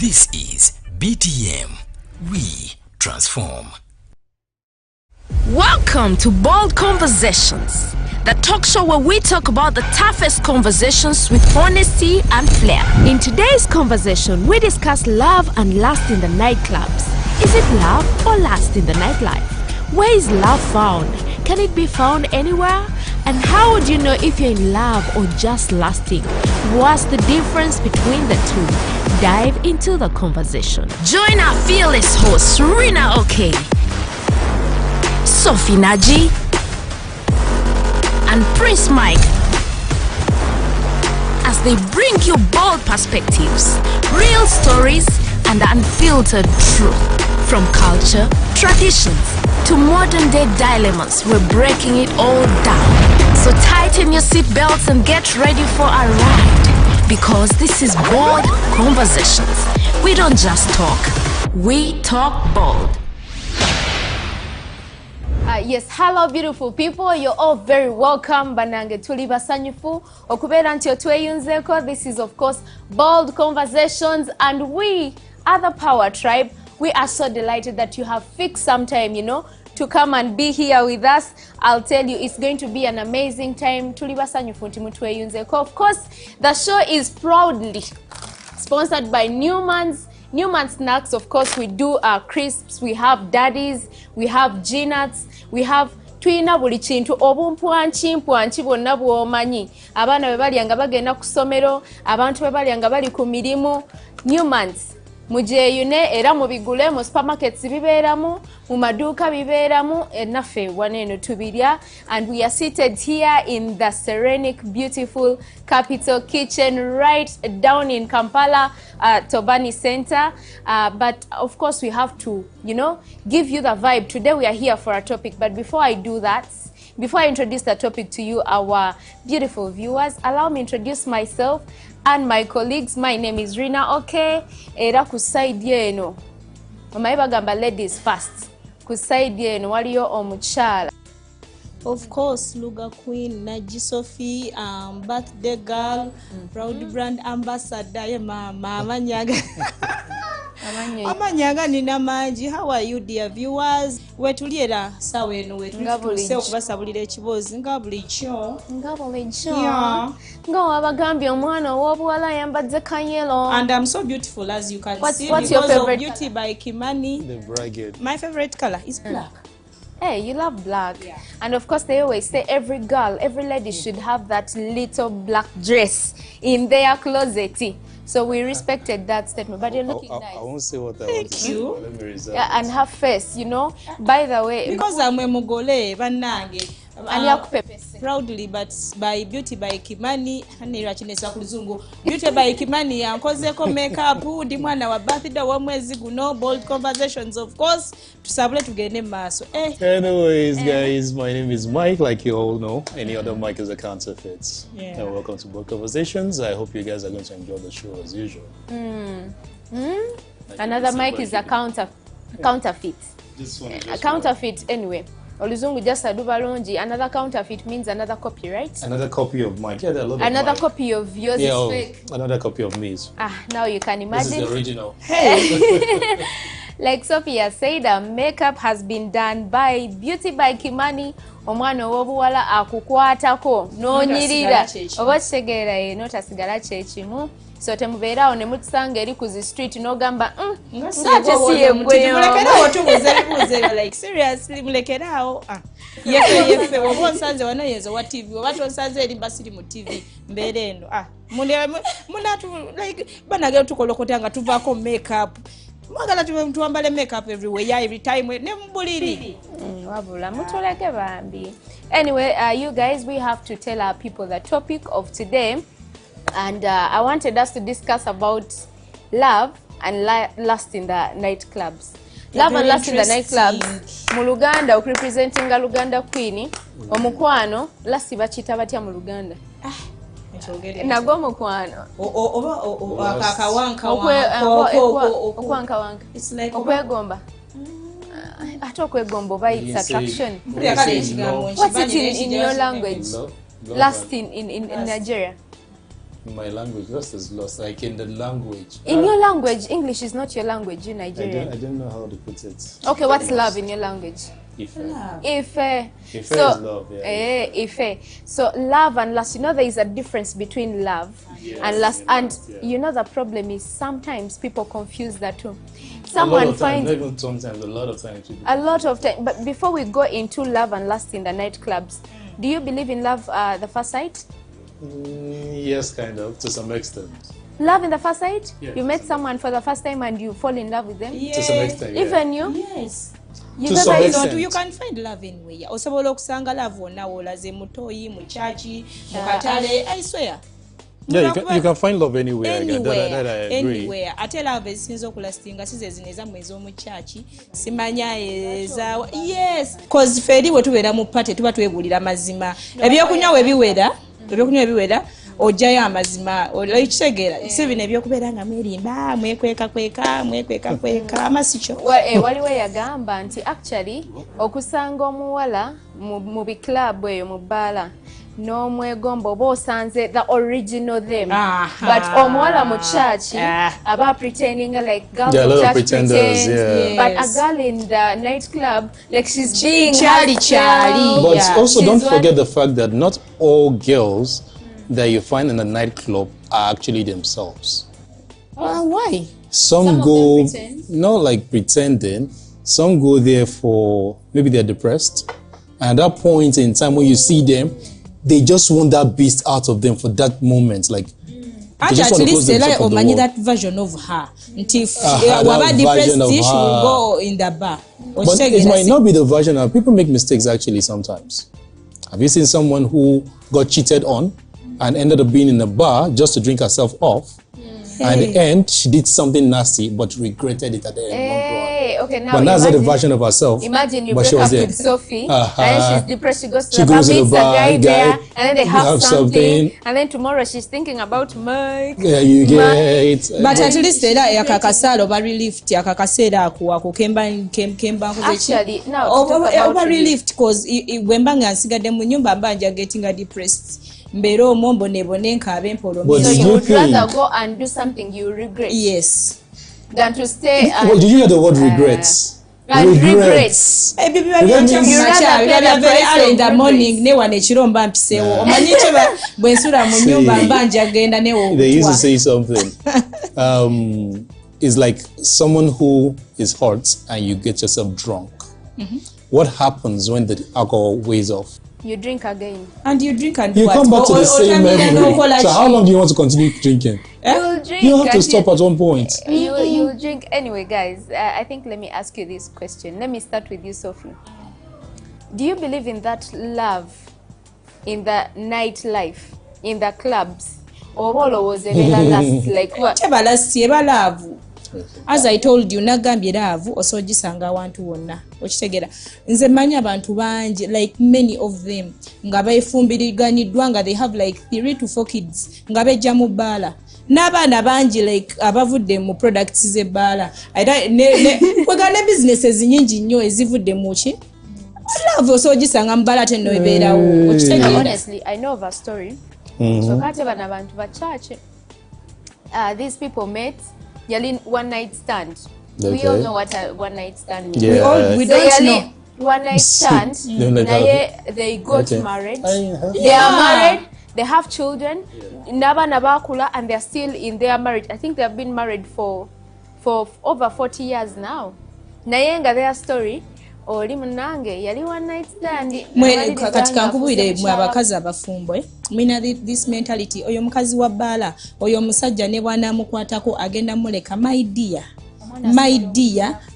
This is BTM. We transform. Welcome to Bold Conversations, the talk show where we talk about the toughest conversations with honesty and flair. In today's conversation, we discuss love and lust in the nightclubs. Is it love or lust in the nightlife? Where is love found? Can it be found anywhere? And how would you know if you're in love or just lusting? What's the difference between the two? Dive into the conversation. Join our fearless hosts, Rina OK, Sophie Naji, and Prince Mike as they bring you bold perspectives, real stories, and unfiltered truth. From culture, traditions, to modern day dilemmas, we're breaking it all down. So tighten your seatbelts and get ready for a ride, because this is Bold Conversations. We don't just talk, we talk bold. Yes, hello beautiful people, you're all very welcome. Banange tuli basanyufu okubera nti otweyunzeko. This is of course Bold Conversations, and we are the Power Tribe. We are so delighted that you have fixed some time, to come and be here with us. I'll tell you, it's going to be an amazing time. Tuli basanyufu nti mutweyunzeko. Of course, the show is proudly sponsored by Newman's Snacks. Of course, we do our crisps, we have daddies, we have G-nuts, we have twina buli kintu obumpwanchi bonna bwomanyi. Abaana bwe balyanga bagenda ku ssomero, abantu bwe balyanga bali ku mirimu. Newman's mujeyune era mubigule mu supermarkets bibeeramu, mu maduuka bibeeramu, naffe waneeno tubirya. And we are seated here in the serenic, beautiful Capital Kitchen right down in Kampala, Tobani Center. But of course we have to, give you the vibe. Today we are here for a topic, but before I do that, before I introduce the topic to you, our beautiful viewers, allow me to introduce myself and my colleagues. My name is Rina OK. Era ku side yeno omayi bagamba ladies first. Ku side yeno waliyo omukyala. Of course, Luga Queen, Naji Sophie, birthday girl, proud brand ambassador, Mama Nyaga. Amanyaga nina mangi. How are you, dear viewers? Wetuliera sawe eno wetulise okubasabulira ekibozi nga bulijjo. Nga wabagambye omwana ow'obuwala ayambadde kanyelo. And I'm so beautiful, as you can see. What's your favorite Beauty by Kimani. The brigade. My favorite color is black. Hey, you love black. Yeah. And of course they always say every girl, every lady should have that little black dress in their closet. So we respected that statement, but you're looking nice. I won't say what I want to say. Let me reserve it. And her face, by the way. Because I'm a Mugole, Banange. Proudly, but by Beauty by Kimani, Beauty by Kimani, Ankozeko makeup, di mwana wa birthday wa mwezi guno. Bold Conversations, of course, to sabule tugende maso. Anyways, guys, my name is Mike, like you all know. Any other Mike is a counterfeit. Yeah. And welcome to Bold Conversations. I hope you guys are going to enjoy the show as usual. Another Mike is a counterfeit. This one is a counterfeit anyway. Oluzungu just adu balungi. Another counterfeit means another copy, right? Another copy of Mike. Yeah, there are a lot of another Mike. Copy of yours is fake. Another copy of me. Now you can imagine. This is the original. Hey. Like Sophia said, makeup has been done by Beauty by Kimani. Omwana ow'obuwala akukwatako n'onyirira oba kitegeera ye n'otasigala kyekimu. So temubeerawo ne mutusanga eri ku zi street n'ogamba ng'ate si yeggweyo. Mulekerawo tubuuze like seriously mulekerawo. Yefe oba onsanze wano yenzo wa TV oba tonsanze eri basiri mu TV mbeera eno. Munatu like banagera tukolokota nga tuvaako makeup. Mwagala tuwambale makeup everywhere, every time ne mbuliri. Wabula mutoleke bambi. Anyway, you guys, we have to tell our people the topic of today. And I wanted us to discuss about love and lust in the nightclubs. Love and lust in the nightclubs. Mu Luganda, representing a Luganda queen, omukwano, lust bachita batya mu Luganda. Nagwo mukwano. Okwanka. It's like okwegomba. Ate okwegomba oba it's attraction. What's it in your language? Lust in Nigeria. My language, lost is lost. Like in the language. In your language, English is not your language, you Nigerian. I don't know how to put it. Okay, what's love in your language? Ife. Ife. Ife So, is love, yeah. Ife. So love and lust, you know there is a difference between love and lust. And you know the problem is sometimes people confuse the two. Someone finds... Not even sometimes, a lot of times. A lot of time. But before we go into love and lust in the nightclubs, do you believe in love the first sight? Yes, kind of, to some extent. Love in the first sight? Yes. You met someone for the first time and you fall in love with them? Yes. To some extent, yeah. Even you? Yes. You've To ever some even- extent. You can find love anywhere. Osobola okusanga love wonna wolaze mutoyi, mu chachi, mu katale, I swear. Yeah, you can find love anywhere. Anywhere, That I agree. anywhere. Ate love ezisinza okulastinga si ze zino ezamwe ez'omu chachi, simanya eza... Yes. Cause feri bwe tubeera mu party tuba twebuulira mazima. Ebyokunywa we biwera, ojjayo amazima, ekitegeera. Si bino ebyokubeera nga mwerimba, mwekweka amasicho. Waliwo yagamba nti actually okusanga omuwala mu biclub eyo mu bbaala n'omwegomba oba osanze the original them. But omuwala mu church aba pretending like girls Yeah, a lot of of church pretenders, pretend. yeah. But a girl in the nightclub, like she's being Chali. herself. But Yeah. also She's don't one- forget the fact that not all girls that you find in a nightclub are actually themselves. Why? Some go, not like pretending, some go there for, maybe they're depressed. And at that point in time when you see them, they just want that beast out of them for that moment. Like, And just at wanna least close themselves off the omanyi world. that version of her. Nti that waba depressed, version of she will her. go in the bar. but it might not be the version of, people make mistakes actually sometimes. Have you seen someone who got cheated on and ended up being in a bar just to drink herself off? And at the end, she did something nasty, but regretted it at the end. Hey, okay, now But that's not the imagine- version of herself. Imagine you but break she was up there. with Sophie, Uh-huh. and then she's depressed, she goes to She the bar, goes to the meets a bar, guy guy, there, and then they they have have something, something. and then tomorrow she's thinking about Mike. Yeah, you get. But at least era akakasaala oba relief akakaseera ako kemba Actually, now to talk about oba relief cause bwe mba nga nsigadde mu nyumba mba nja getting depressed mbeera omwo mbonebone nkaabe But So did you you would think- rather go and do something you regret yes than to stay and... Well, did you hear the word regrets? and regrets. ebyo biba You byakyo rather mumakya pay biba the bya very price early in of the morning ne wano ekiro mba mpiseewo omanyi kye bwe nsula mu nyumba mba njagenda newo They used to okutwa say something. It's like someone who is hurt and you get yourself drunk. What happens when the alcohol weighs off? You drink again. and you drink and You what? come back to the same Otamira memory. n'okola So how ki? long do you want to continue drinking? You'll drink. You have to until- stop at one point. You'll drink anyway, guys. I think let me ask you this question. Let me start with you, Sophie. Do you believe in that love in the nightlife, in the clubs, or was it last? Like what? Tebalasi eba laavu. As I told you, nagambye laavu osogisanga awantu wonna. Okitegeera. Nze manyi abantu bangi, like many of them, nga beefumbiriganiddwa nga they have like 3 to 4 kids, nga bejja mu bbaala. N'abaana bangi like abavudde mu products z'ebbaala. Kwega ne businesses nyingi nnyo ezivudde mu ki? Laavu osogisanga mu bbaala ate nno ebeerawo. Okitegeera. Honestly, I know of a story. So kati bano abantu ba church. These people met. Yali one night stand. We all Okay. know what a one night stand is. Yeah. We So don't yali know. one night stand. Don't like Naye they got Okay. married. I- They are married. They have children. N'abaana bakula and they're still in their marriage. I think they have been married for over 40 years now. Naye nga their story. Oli munange yali one night stand. Kati kankubulire mwe abakazi abafumbo mwina this mentality oyo mukazi wa bbaala oyo omusajja ne bw'anaamukwatako agenda muleka my dear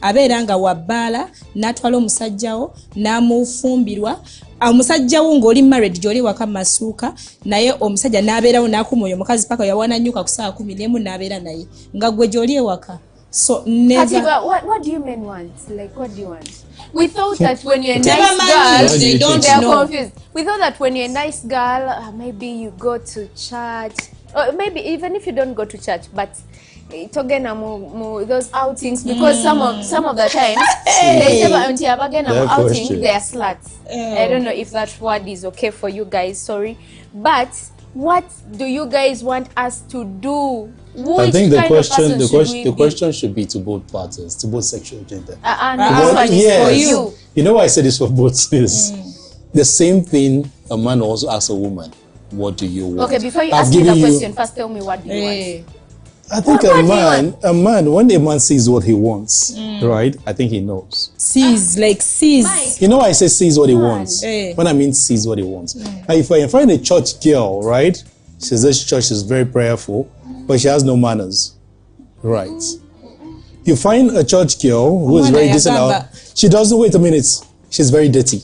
abeera nga wa bbaala n'atwala omusajjawo n'amufumbirwa omusajjawo ng'oli married gy'oli waka masuuka naye omusajja n'abeerawo n'akuma oyo omukazi paka yawananyuka ku saa 11 n'abeera naye nga gwe gy'oli ewaka so never What do you men want? Like, what do you want? We thought that when you're a Tell nice my girl, man, they they don't are know. confused. We thought that when you're a nice girl, maybe you go to church, or maybe even if you don't go to church, but togena those outings because some of the times they say until abagena That outing question. they are sluts. I don't know if that word is okay for you guys. Sorry, but what do you guys want us to do? I think the question should be to both parties, to both sexual gender. And this one is for you. You know why I said this for both is the same thing a man also asks a woman. What do you want? Okay, before you ask me the question, first tell me what do you want? I think a man, when a man sees what he wants, right? I think he knows. Sees. You know why I say sees what he wants? When I mean sees what he wants. Now, if I find a church girl, right? She says church is very prayerful, but she has no manners, right? You find a church girl who is very decent. She doesn't, wait a minute, she's very dirty,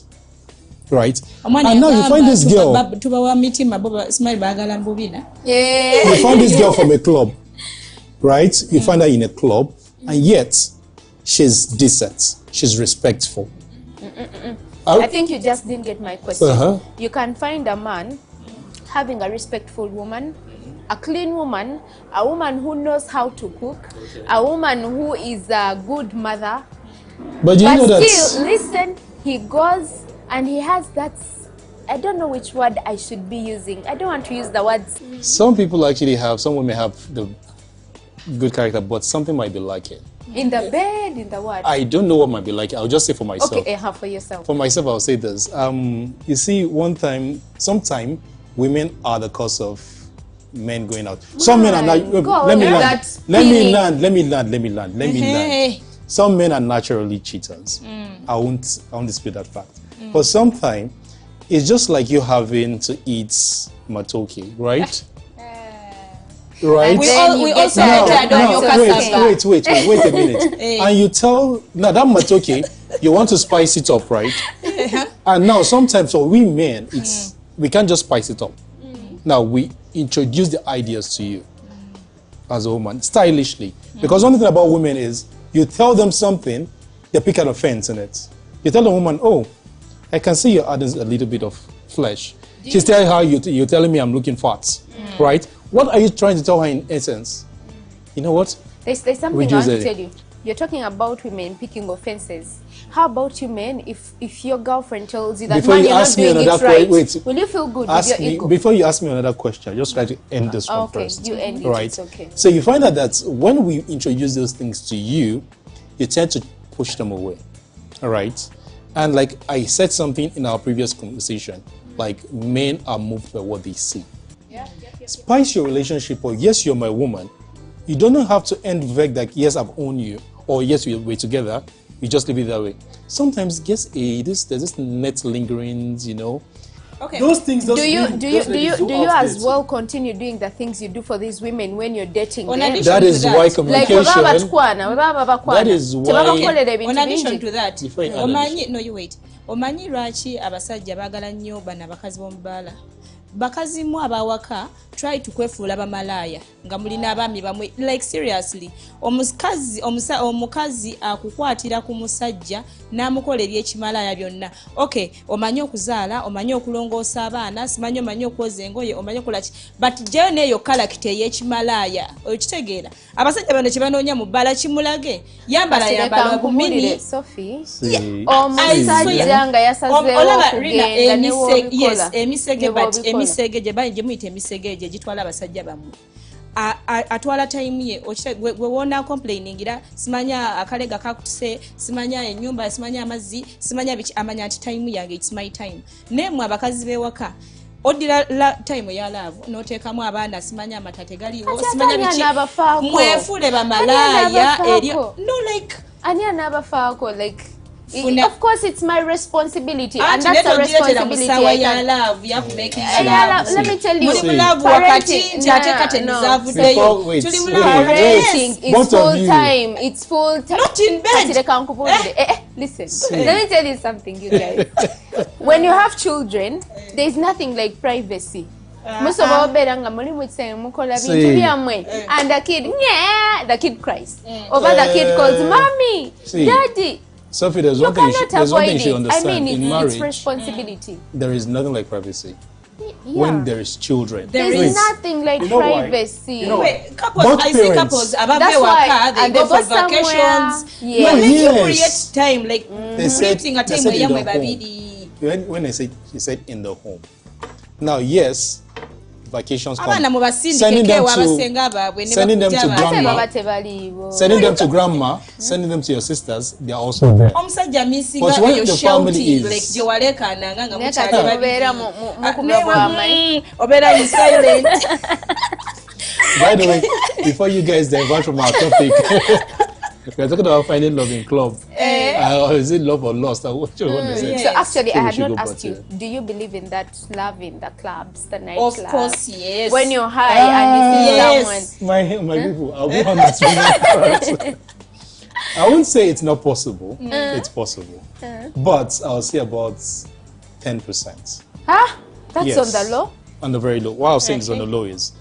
right? And now you find this girl. You find this girl from a club, right? You find her in a club, and yet she's decent, she's respectful. I think you just didn't get my question. You can find a man having a respectful woman, a clean woman, a woman who knows how to cook, a woman who is a good mother. But you know that still, listen, he goes and he has that, I don't know which word I should be using. I don't want to use the words. Some people actually have, some women have the good character, but something might be lacking. In the bed, in the what? I don't know what might be like. I'll just say for myself. Okay, for yourself. For myself, I'll say this. You see, sometime women are the cause of men going out. Some men are not. Let me land. Some men are naturally cheaters. I won't dispute that fact. But sometimes it's just like you having to eat matoke, right? Right? We also wait a minute. And you tell, now that matoke, you want to spice it up, right? And now sometimes for we men, we can't just spice it up. Now we introduce the ideas to you as a woman, stylishly. Because one thing about women is, you tell them something, they pick an offense in it. You tell the woman, oh, I can see you're adding a little bit of flesh. She's telling her, you're telling me I'm looking fat, right? What are you trying to tell her in essence? You know what? There's something I want to tell you. You're talking about women picking offenses. How about you men? If your girlfriend tells you that man, you're not doing it right, will you feel good with your ego? Before you ask me another question, just try to end this one first. Okay, you end it, right? It's okay. So you find out that when we introduce those things to you, you tend to push them away, all right? And like I said something in our previous conversation, like men are moved by what they see. Spice your relationship, or yes, you're my woman. You don't have to end vague like, yes, I've owned you, or yes, we're together. You just leave it that way. Sometimes, there's this net lingerings, you know. Okay. Those things. Do you as well continue doing the things you do for these women when you're dating them? That is why communication. That is why. In addition to that, omanyi lwaki abasajja baagala nnyo bano abakazi b'omubaala. Bakazi mu abawaka try to kwefuula bamalaya nga mulina abaami bamwe, like seriously omukazi akukwatira ku musajja n'amukola ebyekimalaya byonna. Okay, omanyi okuzaala, omanyi okulongoosa abaana, simanyi omanyi okwoza engoye, omanyi okola ki, but gyeyo neeyo kalakita ey'ekimalaya okitegeera. Abasajja bano kye banoonya mu bbala kimulage yambala bumini omusajja nga yasazeewo okugenda newoobikola emisege gye muyita emisege gye gitwala abasajja bammwe. Atwala time ye gwe wona complainingira, simanya akalega kakutuse, simanya ennyumba, simanya amazzi, simanya biki, amanya ati time yange, it's my time. Nemwe abakazi bewaka odira la time ya love noteekamu abaana, simanya amatate galiwo, simanya biki, mwefule bamalaya eryo. No, like ani anabafaako, like of course it's my responsibility, and that's a responsibility I can love. You have to make it let me tell you, parenting is full time. It's full time. Not in bed. Listen, let me tell you something, you guys. When you have children, there's nothing like privacy. Most of our beranga mulimu tse mukola bintu byamwe, and the kid cries, over the kid calls mommy, daddy. Sophie, there's one thing she understands. I mean, in marriage, it's responsibility. There is nothing like privacy. When there is children. There is nothing like privacy. You know, I see couples, they go for vacations. Yeah. You create time, like creating a time when she said in the home. Now, yes, vacations come, Abana mubasindike sending them wabasenga ababwe ne sending them to bakujja grandma, baba tebaliiwo. sending them to grandma, sending them to your sisters, they are also there. omusajja misinga But when eyo the shouting family is- like gye waleekaananga nga Naye mukyali kati babiri. mubeera mukubya bw'amaanyi. Obeera in silent. By the way, before you guys divert from our topic, we are talking about finding love in club. Or is it love or lost? What you want to say? So actually, So I we had should not go asked back you, to- do you believe in that love in the clubs, the night Of clubs? course, yes. When you're high and you see Yes. someone. My people, I'll be honest with you. I won't say it's not possible. It's possible. But I'll say about 10%. Huh? That's Yes. on the low? On the very low. What I was saying is on the low is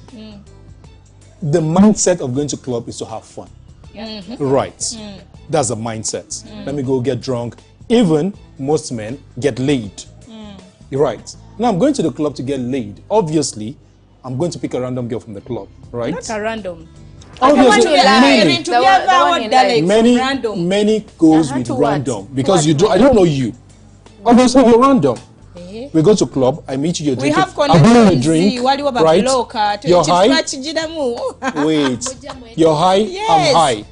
the mindset of going to club is to have fun. Right. That's the mindset. Let me go get drunk. Even most men get laid. You're right. Now I'm going to the club to get laid. Obviously, I'm going to pick a random girl from the club, right? Not a random. Obviously, you like. many, To The be one- the about one you that, like. like, random. many goes Uh-huh, with to what? random To because what you do. one? I don't know you. Obviously, you're random. We go to club. I meet you. You're We drinking. have I'm having a connections. drink. Waliwo Right? babloka. You're high. Twakigiramu. Wait. You're high. Yes. I'm high.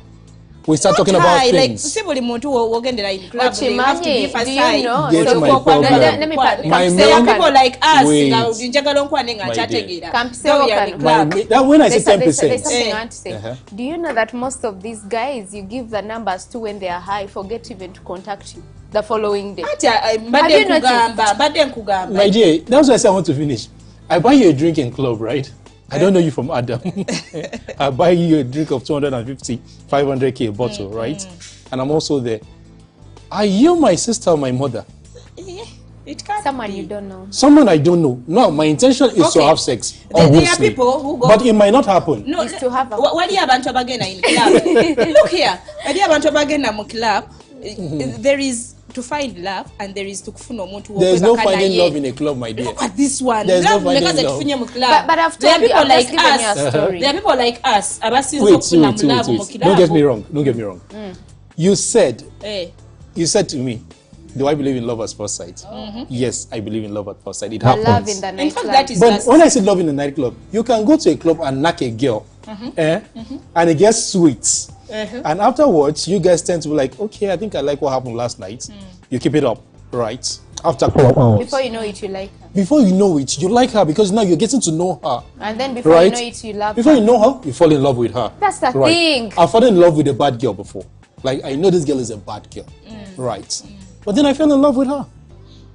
We start talking about High, like things. si buli muntu wogendera in club. But They have to Chimanyi, give a do you sign. know? Get So my for- problem. let me My There are main- people like us Wait. nga njagala nkwane nga My dear. nkyategeera. Kampiseo So we are in kano. club. That when I say There's 10%, something I want to say. Uh-huh. Do you know that most of these guys you give the numbers to when they are high, forget even to contact you the following day? Ati Have mbadde you noticed? nkugamba. my dear, that's why I say I want to finish. I buy you a drink in club, right? I don't know you from Adam. I buy you a drink of 250, 500k a bottle, right? And I'm also there. Are you my sister or my mother? It can't Someone be. you don't know. Someone I don't know. No, my intention is to Okay. have sex. There are Obviously. people who go. But it might not happen. No, Is to have a- wali abantu abagenda in club. Look here, wali abantu abagenda mu club. There is to find love and there is to kufuna omuntu There's no w'okwebaka finding naye. love in a club, my dear. Look at this one. There's no Love finding mekaze love. tufunye mu club. But I've There are told you, people I've like just given you a us. story. There are people like us abasinze Wait, okufuna mu love mu wait. Don't get me club. wrong. Don't get me wrong. You said Eh. to me, do I believe in love at first sight? Yes, I believe in love at first sight. It The happens. love in the In night fact, club. that is But last. when I say love in a nightclub, you can go to a club and knock a girl, and it gets sweet. And afterwards, you guys tend to be like, okay, I think I like what happened last night. You keep it up, right? After club hours. Before you know it, you like her. Before you know it, you like her because now you're getting to know her. And then before Right? you know it, you love Before her. you know her, you fall in love with her. That's the Right. thing. I fell in love with a bad girl before. Like, I know this girl is a bad girl. Right. But then I fell in love with her.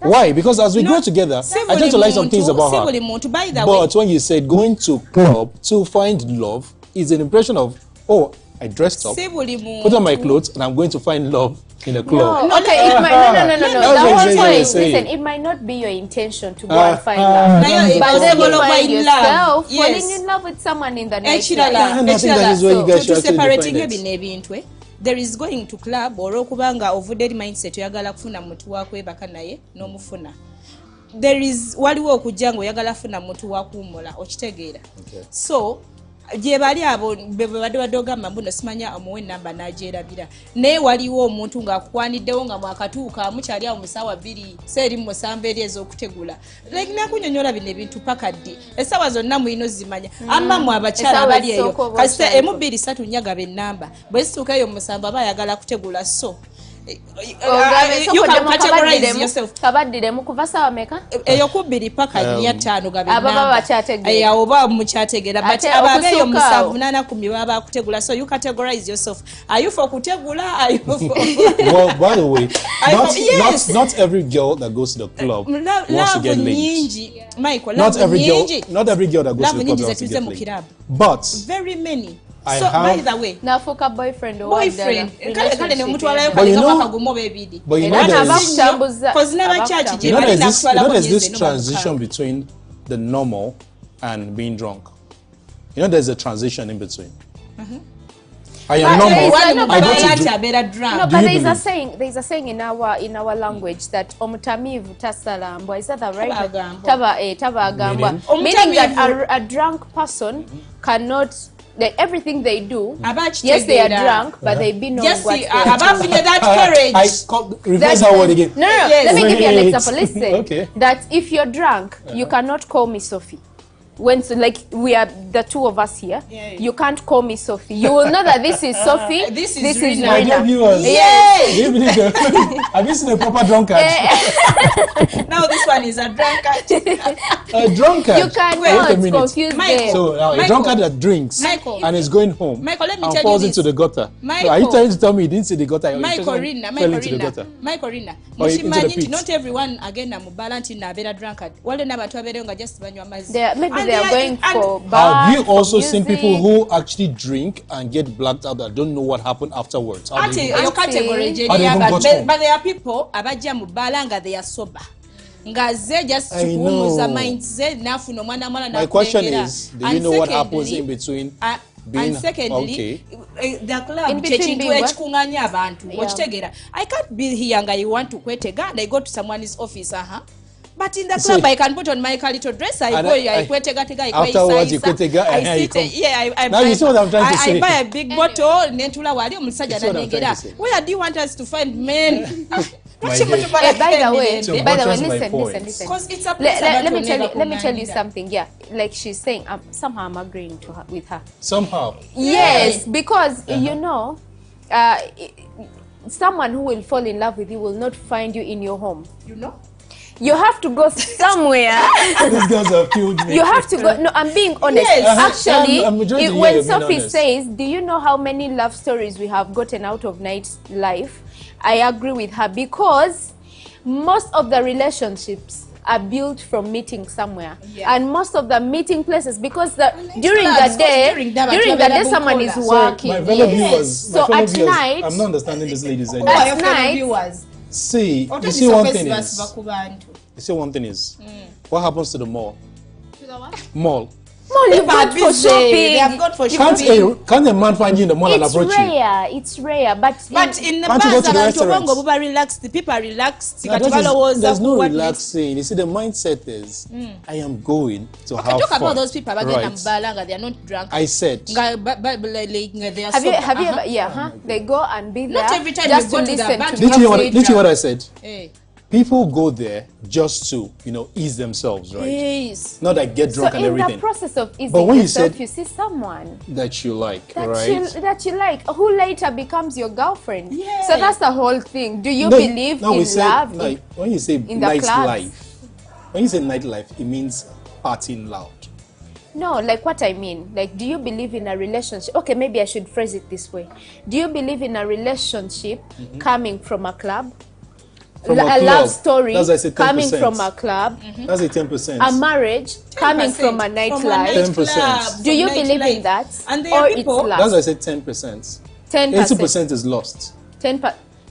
Why? Because as we grow together, I tend to like some things about Si her. buli muntu, by the way. But when you said going to club to find love is an impression of, oh, I dressed up, Si buli muntu. put on my clothes, and I'm going to find love in a club. No, okay, it might, no. That's The what whole I'm point, saying. listen, it might not be your intention to go and find love. Nayo But then you possible find find yourself love. Yes. falling in love with someone in the night Ekirala, club. And I think that is where you guys should actually separating define it. bino ebintu there is going to club olw'okuba nga ovudde eri mindset oyagala kufuna muntu wakwebaka naye n'omufuna there is waliwo okujja ng'oyagala funa muntu wakuwummula okitegeera so gye bali abo bwe badde ogamba mbuno simanya amuwe enamba n'agyerabira naye waliwo omuntu ng'akukwaniddewo nga mwakatuuka mukyali awo mu ssaawa 2 seeri mu 7 eri ez'okutegula like nakunyonyola bino ebintu paka ddi essaawa zonna mulina ozimanya amamu abakyala Essaawa abali eyo ezisooka oba kasita okyali 1 2 3 nyagaba ennamba bwe zituuka eyo mu 7 aba ayagala kutegula so you can categorize yourself kabaddiremu kuva saawa meka eyo ku 2 paka 5 gaba Aba baba bakyategeera. ennamba oba mukyategeera but Ate ababe eyo mu okusooka awo. 7 8 baba kutegula so you categorize yourself are you for kutegula are you for Well, by the way, Yes. not every girl that goes to the club wants to love get laid. nyingi Michael Not love every nyingi girl, not every girl that goes to love the club nyingi wants to zetuze get mu laid. kirabu But very many I so by have- the way nafuuka boyfriend boyfriend kale nemutwalayo But you kaleka know- bakagumu bebidi but you know Era there's- n'abakutambuza Cause n'abakyaki gye you know bali there's this, nakutwala there's this kunyenze transition between the normal and being drunk. You know there's a transition in between. I am But there is normal. a- I go to ati drink. abeera No, drunk but you there is a believe? saying. There is a saying in our language that omutamivu tasalambwa. Is that the right? Tabagambwa. Tabagambwa. Meaning? Meaning that Omutamivu. a drunk person cannot. Like everything they do. Abakitegeera. Yes, they are drunk, but they be knowing yes what they are doing. abafunye that courage Reverse That's that the- word again. No. Yes. Let me give you an Wait. example. Listen. Okay. That if you're drunk, you cannot call me Sophie. when like we are the two of us here, Yeah. you can't call me Sophie. You will know that this is Sophie. This is Rina. My dear viewers, Yes. do you believe have you seen a proper drunkard? Now this one is a drunkard. A drunkard. You can't Wait a minute. confuse Michael. them. So now a Michael. drunkard that drinks Michael. and is going home Michael, let me and tell you falls this. into the gutter. So are you Michael. trying to tell me you didn't see the gutter? Michael Rina, fell into the gutter. Michael Rina. Or into the Mushimanyi pit. nti not everyone agenda mu bar nti nabeera drunkard. Waliwo n'abantu abeereyo nga just banywa amazzi. Maybe And they are going and- for bar. Have you also for seen music. people who actually drink and get blacked out that don't know what happened afterwards? How Ati they eyo even- category gye How they even liya, got but home. there are people abajja mu bbala nga they are sober. Nga ze just I kuwumuza know. minds ze n'afuna omwana mwana My question n'akulengera. is, do you And know what secondly, happens in between being and secondly, okay? The club In between kyekintu being what? ekikuŋŋaanya abantu Yeah. okitegeera. I can't be here nga you want to kwetega and I go to someone's office but in the So- club I can put on my little dress, I And go, I- I kwetegatega, I afterwards you kweyisaayisa, kwetega, I and here you sit, come. yeah, I Now you see what I'm trying to I say. buy a big bottle nentula wali omusajja You see what I'm trying nanengera. to say. Where do you want us to find men? My Lwaki dear. mutubala By the way, So by the way, buttress my listen, point. listen. Because it's a place Let about me to tell you. never Let me tell you kuŋŋaanira. something. Yeah, like she's saying, somehow I'm agreeing to her with her. Somehow. Yes, because you know, someone who will fall in love with you will not find you in your home. You know? You have to go somewhere. These girls have killed me. You have to go. No, I'm being honest. Yes. Actually, I'm enjoying to hear when you being Sophie honest. says, "Do you know how many love stories we have gotten out of nightlife?" I agree with her because most of the relationships are built from meeting somewhere, Yeah. and most of the meeting places because during clubs, the day, during the during the day, someone is So, working. My fellow yes. viewers, So my fellow at viewers, night, I'm not understanding this lady's Who idea. are your fellow night- viewers? See, Oto you see one thing zisokezi is, basiba ku bantu. you see one thing is, what happens to the mall? To the what? Mall. Mall, you've People are gone for busy. shopping. They have gone for Can't shopping. can a man find you in the mall and It's approach you? rare. It's rare, but In the Can't you go bars to the abantu restaurants? obwongo buba relaxed, the people are relaxed. Now, Kati that is- balowooza there's no ku what relaxing. You see, the mindset is, I am going to next. have Talk fun. about those people abagenda mu Right. bar nga they are not drunk. I said, Nga they are have you sober. ever? Yeah, huh? They go and be there Not every time just you to go to the listen bar to to did you hear what, music. did you hear what I said? Eh. People go there just to, ease themselves, right? Yes. Not like get So drunk and in the everything. process of easing But when you yourself, said- you see someone That you like, that right? you like, who later becomes your girlfriend. Yeah. So that's the whole thing. Do you No, believe no, we in said, love? like, when you say in the nightlife, when you say nightlife, it means partying loud. No, like what I mean. Like, do you believe in a relationship? Okay, maybe I should phrase it this way. Do you believe in a relationship coming from a club? From a a club. love story That's why I said coming 10%. from a club, That's a 10%. a marriage coming from a 10%. nightlife. 10%. Do you believe in that? And there or are it's people. That's why I lust? said 10%. 10%. 80% is lost.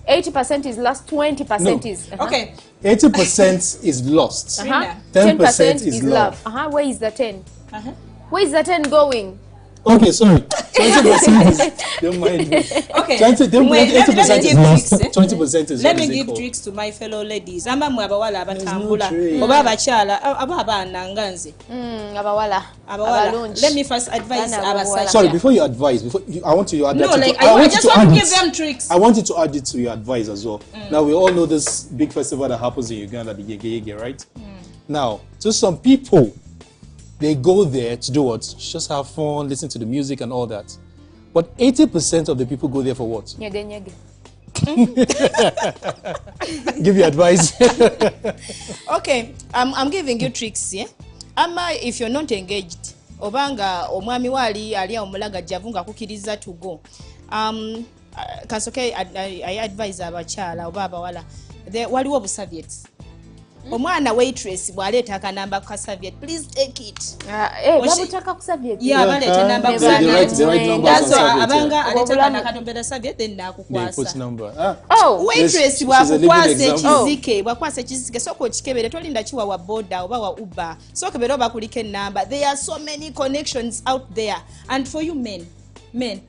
80% is lust, 20% No. is... Okay. 80% is lost. Uh-huh. 10% is love. Uh-huh. Where is the 10? Uh-huh. Where is the 10 going? Okay, sorry. 20% is, don't mind me. Okay. 80% Wait, let me is give lost. tricks, eh? 20% is Let what me is it give called? tricks to my fellow ladies. Amamwe abawala abatambula trick. oba abakyala aba abaana nga nze. Abawala. Abawala. Abalungi. Let me first advise Bana abawala. abasajja. Sorry, before you advise, I want you to add No, that. like I I want just you to want to add give it. them tricks. I want you to add it to your advice as well. Now, we all know this big festival that happens in Uganda, the Yege Yege, right? Now, to some people, they go there to do what? Just have fun, listen to the music and all that. But 80% of the people go there for what? Nyege, nyege. Give you advice. Okay, I'm giving you tricks, yeah? If you're not engaged, obanga omwami wali ali omulaga javu nga kukiriza to go. Kasoke I advise abakyala oba abawala. Waliwo obusaviets. Omwana waitress bwaleeta akanamba ka serviette, please take it. Babutaka kusabye. Yeah, baleeta namba They write the right numbers That's on why serviette, abanga yeah. aleeta kana katombera serviette then They put nakukwasa. number. Ah. Oh, Waitress She's a living bwakukwasa example. ekizike bwakwasa ekizike sooka okikebere tolinda kiwa wa boda oba wa uber sooka bero bakuliko enamba. There are so many connections out there, and for you men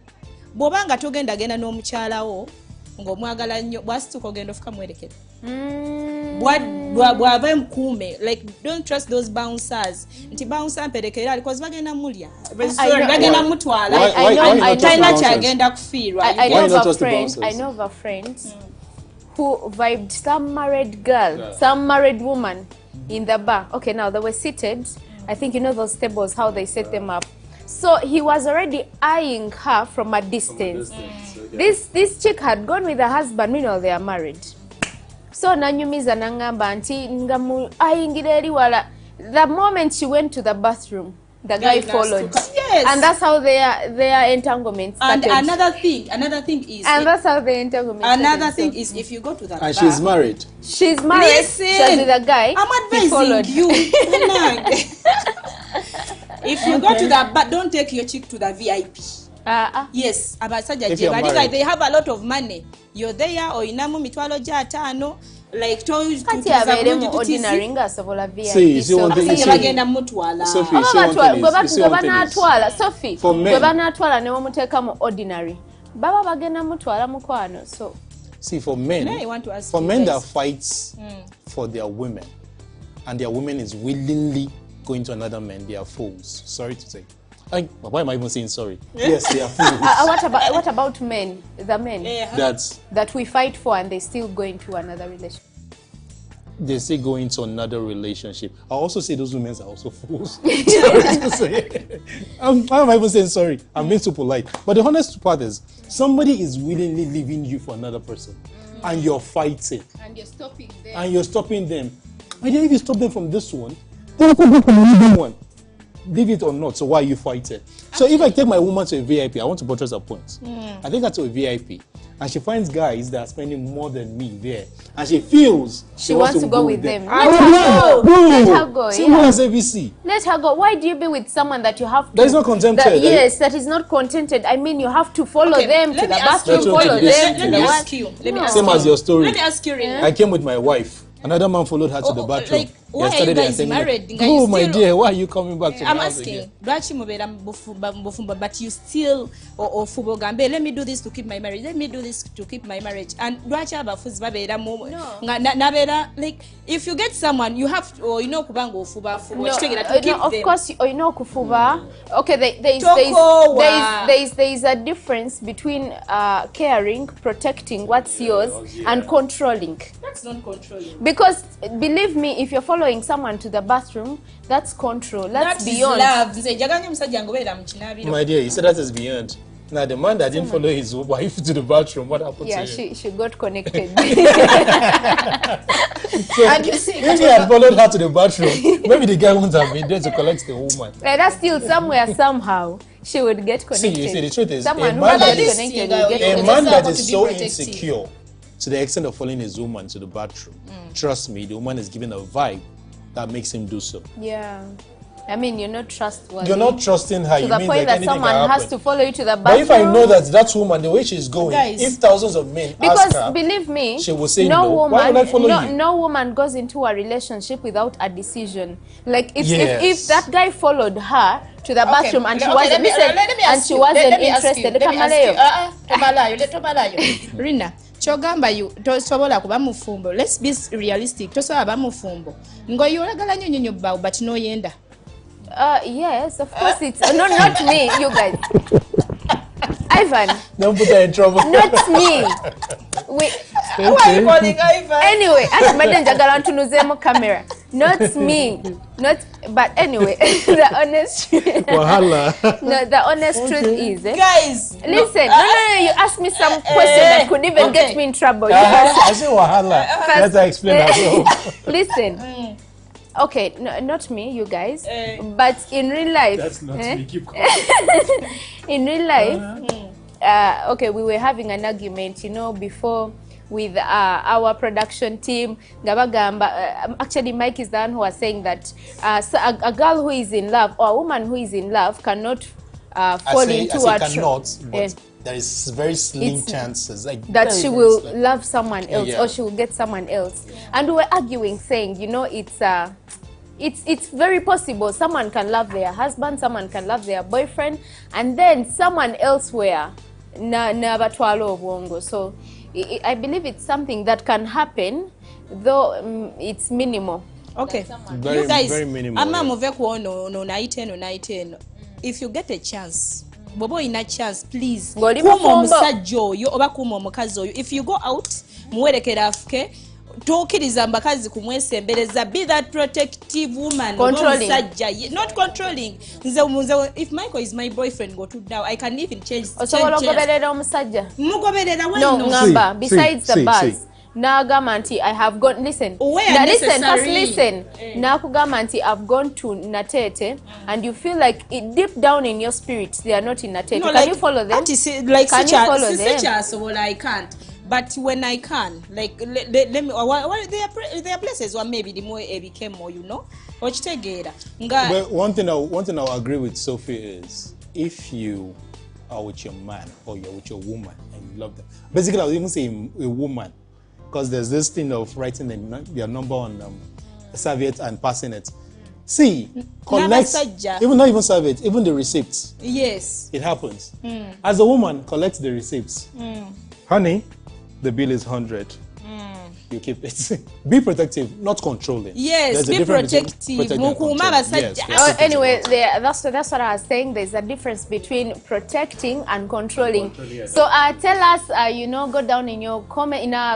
bw'obanga togendagenda n'omukyalawo ng'omwagala nnyo bwasituka ogenda ofuka mwerekere bw'aba mukuume, like don't trust those bouncers nti bouncer mperekera because bagenda mulya bagenda mutwala Why not trust talina the kyagenda kufiirwa. I Why know not of a trust the friend. bouncers? I know of a friend who vibed some married girl, some married woman in the bar. Okay, now they were seated I think you know those tables, how they set them up. So he was already eyeing her from a distance. This chick had gone with her husband, meanwhile they are married. So nanyumiza nangamba anti ngamu ayingira eri wala. The moment she went to the bathroom, the guy followed. Yes. And that's how their entanglement started. And another thing is, and that's how the entanglement started. Is if you go to that and bar, she's married. She's married. Listen, she's with a guy. I'm advising you. If you go to that bar, don't take your chick to the VIP. Yes, abasajja they have a lot of money. You're there or inamu mitwalo jatano. Like toys to ordinary ngasobola VIP. See one thing. Bagenda mutwala. Sophie, gwe banatwala ne bamuteeka mu ordinary. Baba bagenda mutwala mukwano. So see, for men, that fights for their women, and their women is willingly going to another man, they are fools. Sorry to say. Why am I even saying sorry? Yes, they are fools. What about men? The men that we fight for and they still go into another relationship. They still go into another relationship. I also say those women are also fools. Sorry to say. Why am I even saying sorry? I'm being too polite. But the honest part is, somebody is willingly leaving you for another person, and you're fighting. And you're stopping them. But if you stop them from this one, they'll come back from another one. Leave it or not, so why are you fighting? So if I take my woman to a VIP, I want to buttress her points. I take her to a VIP, and she finds guys that are spending more than me there, and she feels she wants to go with them. Let her go. ABC. Let her go. Why do you be with someone that you have to... That is not contented. Yes, that is not contented. I mean, you have to follow them to the bathroom, follow them to the... Let me ask you. Same as your story. Let me ask you. I came with my wife. Another man followed her to the bathroom. Like, why are you guys married? Oh, my dear, why are you coming back to I'm asking. But you still or fubo gambe, let me do this to keep my marriage. Let me do this to keep my marriage. And like if you get someone, you have to, or you know kubango fuba of course, you know kufuba. Okay, there is a difference between caring, protecting what's yours, and controlling. That's not controlling. Because believe me, if you're following someone to the bathroom, that's control. That's beyond. Love. My dear, you said that is beyond. Now the man that didn't follow his wife to the bathroom, what happened to him? Yeah, she got connected. So and you see, if he had followed her to the bathroom, maybe the guy wouldn't have been there to collect the woman. That's still somewhere, somehow, she would get connected. See, you see, the truth is, someone who gets connected will get connected. A man that is so insecure to the extent of following his woman to the bathroom, trust me, the woman is giving a vibe that makes him do so. Yeah. I mean, you're not trustworthy. You're not trusting her. To the point that someone has to follow you to the bathroom. But if I know that woman, the way she's going, if thousands of men ask her, believe me, she will say no. Why would I follow you? No woman goes into a relationship without a decision. Like if that guy followed her to the bathroom and she wasn't interested, Rina, chogamba you tosobola kuba mufumbo. Let's be realistic. Tosobola ba mufumbo. Ngo yolagala nyonyo bawo but no yenda. Yes, of course it's not me, you guys. Ivan. Don't put her in trouble. Not me. Why are you calling Ivan? Anyway, as Madam Jagalan to Nuzemo camera. Not me. But anyway, the honest truth. The honest truth is, guys, listen. No, you ask me some question that could even get me in trouble. I say wahala. Let her explain that. Listen. Okay, no, not me, you guys. But in real life, that's not me. Keep going. In real life, okay, we were having an argument, before with our production team. Actually, Mike is the one who was saying that so a girl who is in love or a woman who is in love cannot fall into a trap. But there is very slim chances that she will love someone else or she will get someone else. And we were arguing, saying, it's very possible someone can love their husband, someone can love their boyfriend, and then someone elsewhere nabatwalo obwongo. So I believe it's something that can happen, though it's minimal. Okay, you guys, very minimal. If you get a chance, bobo ina chance, please. If If you go out, muwerekera afuke. tokiriza mbakazi kumwesembereza. Be that protective woman. Controlling. Not controlling. If Michael is my boyfriend, go to now. I can even change. Osobola okugoberera omusajja. Mugoberera when No, no. ngamba. Besides the buzz. See. Nagamba nti I have gone, listen. Where Listen, first necessary. listen. Nakugamba nti I've gone to Natete and you feel like it deep down in your spirit they are not in Natete. No, Can you follow them? Like Can you follow them? well, I can't. But when I can, like let me, there are places where maybe the more it became more, you know. But one thing I'll agree with Sophie is if you are with your man or you're with your woman and you love them. Basically, I would even say a woman, because there's this thing of writing their number on a serviette and passing it. See, collect, even not even serviette, even the receipts. Yes. It happens. As a woman, collect the receipts. Honey, the bill is 100. You keep it. Be protective, not controlling. Yes, there's a be difference between protective. protecting and controlling. Yes, Anyway, that's what I was saying. There's a difference between protecting and controlling. So tell us, you know, go down in our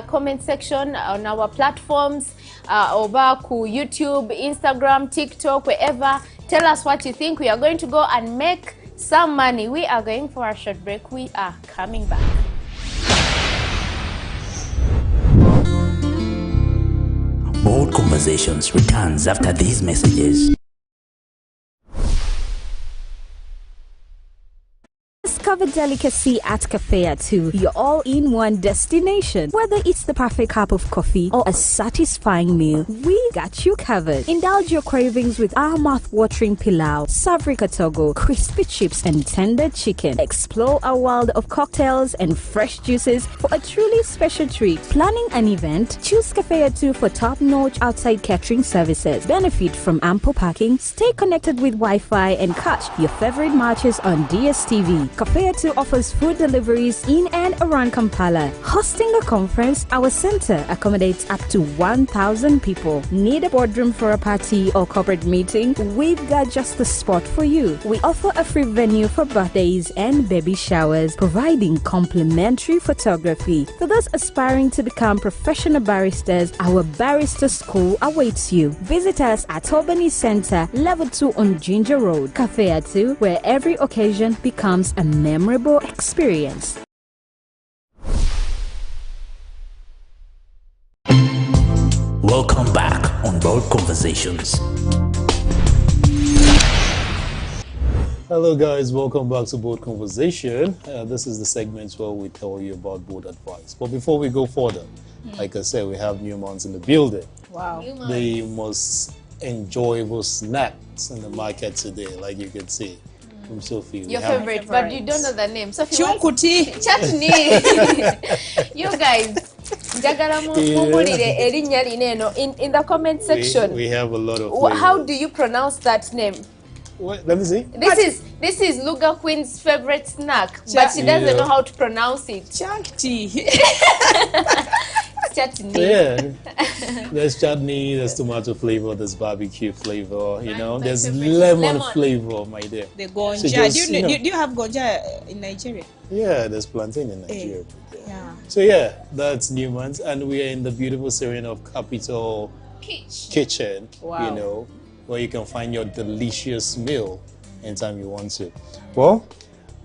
comment section on our platforms, Obaku, YouTube, Instagram, TikTok, wherever. Tell us what you think. We are going to go and make some money. We are going for a short break. We are coming back. Bold Conversations returns after these messages. Discover delicacy at Cafe Atu, your all-in-one destination. Whether it's the perfect cup of coffee or a satisfying meal, we got you covered. Indulge your cravings with our mouth-watering pilau, savoury katogo, crispy chips, and tender chicken. Explore a world of cocktails and fresh juices for a truly special treat. Planning an event? Choose Cafe Atu for top-notch outside catering services. Benefit from ample parking. Stay connected with Wi-Fi and catch your favorite matches on DSTV. Cafe Atu offers food deliveries in and around Kampala. Hosting a conference, our center accommodates up to 1,000 people. Need a boardroom for a party or corporate meeting? We've got just the spot for you. We offer a free venue for birthdays and baby showers, providing complimentary photography. For those aspiring to become professional baristas, our barista school awaits you. Visit us at Albany Center, Level 2 on Ginger Road. Cafe Atu, where every occasion becomes a memorable experience. Welcome back on Bold Conversations. Hello guys, welcome back to Bold Conversation. This is the segment where we tell you about bold advice. But before we go further, like I said, we have Newmans in the building. Wow. The most enjoyable snacks in the market today, like you can see. From Sophie. Your favorite, but you don't know the name. Sophie, Chunkuti. Chutney. You guys, in the comment section. We have a lot of How do you pronounce that name? What? Let me see. This is Luga Queen's favorite snack, but she doesn't know how to pronounce it. Chunky. Chutney. Yeah. There's chutney, there's tomato flavor, there's barbecue flavor, you know, there's lemon flavor, my dear. The gonja. So just, do you have gonja in Nigeria? Yeah, there's plantain in Nigeria. Yeah. So yeah, that's Newmans, and we are in the beautiful Serena of Capital Kitchen, Wow. you know, where you can find your delicious meal anytime you want to. Well,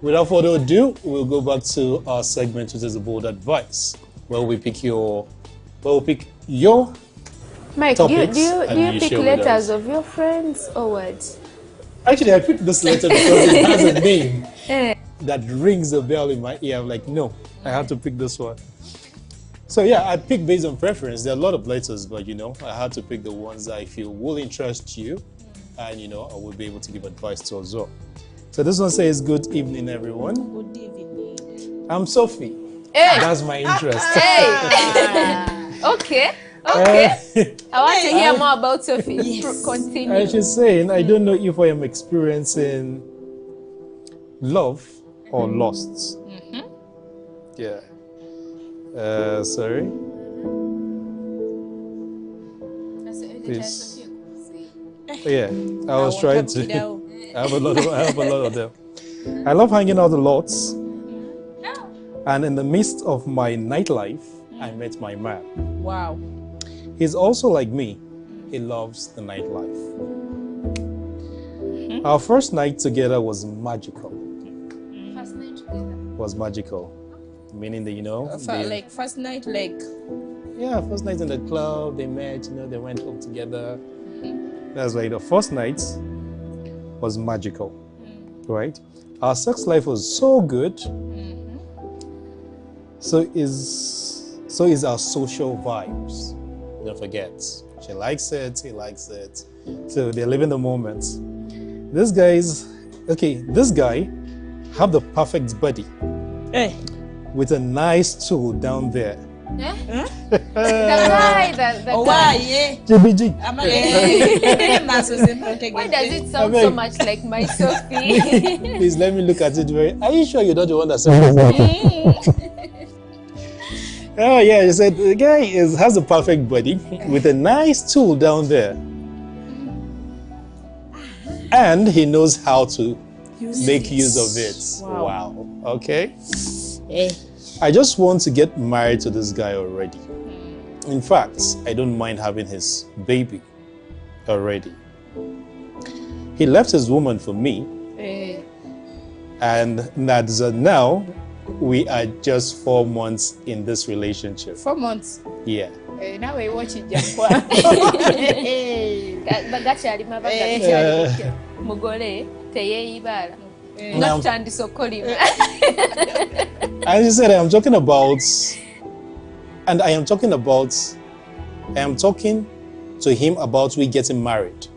without further ado, we'll go back to our segment, which is a bold advice, where we pick your Mike, do you topics and you pick share with letters us. of your friends or what? Actually, I picked this letter because it has a name that rings a bell in my ear. I'm like, no, I have to pick this one. So yeah, I picked based on preference. There are a lot of letters, but you know, I had to pick the ones that I feel will interest you, and you know, I will be able to give advice to as well. So this one says, "Good evening, everyone. Good evening. I'm Sophie. Hey. That's my interest." Okay. I want to hear more about Sophie. Yes. Continue. And she's saying, I don't know if I am experiencing love or lost. Yeah. Sorry. Please. Yeah, I was trying to. I have a lot of them. I love hanging out a lot. And in the midst of my nightlife, I met my man. Wow. He's also like me. He loves the nightlife. Our first night together was magical. First night together. Was magical. Meaning that, like first night, like... Yeah, first night in the club, they met, they went home together. That's why the first night was magical, right? Our sex life was so good. So is our social vibes. Don't forget, she likes it, he likes it. So they're living the moment. This guy have the perfect body with a nice tool down there. The guy, the guy. JBG. Why does it sound so much like my Sophie? Please let me look at it Are you sure you're not the one that said Oh yeah, you said the guy has a perfect body with a nice tool down there. And he knows how to make use of it. Wow. Okay. I just want to get married to this guy already. In fact, I don't mind having his baby already. He left his woman for me. And that's now we are just 4 months in this relationship. 4 months? Yeah. Now we watch it. As you said, I am talking to him about we getting married.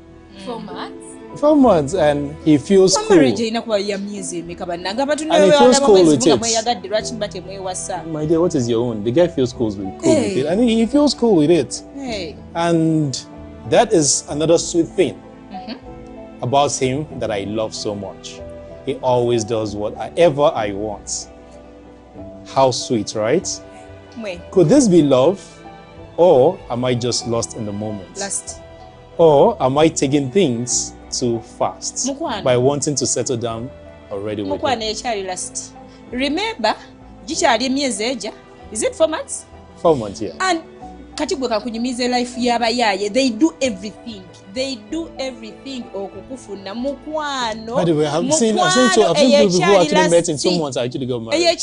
4 months? 4 months, and he feels cool. And he feels cool with it. My dear, what is your own? The guy feels cool with it. And he feels cool with it. And that is another sweet thing about him that I love so much. He always does whatever I want. How sweet, right? Could this be love? Or am I just lost in the moment? Lost. Or am I taking things too fast by wanting to settle down already with him? Last. Remember, is it 4 months? 4 months, yeah. And katigwe kunyumiza life yabayaye, they do everything. They do everything okukufuna mukwano. By the way, I've seen people who actually met in 2 months actually got married.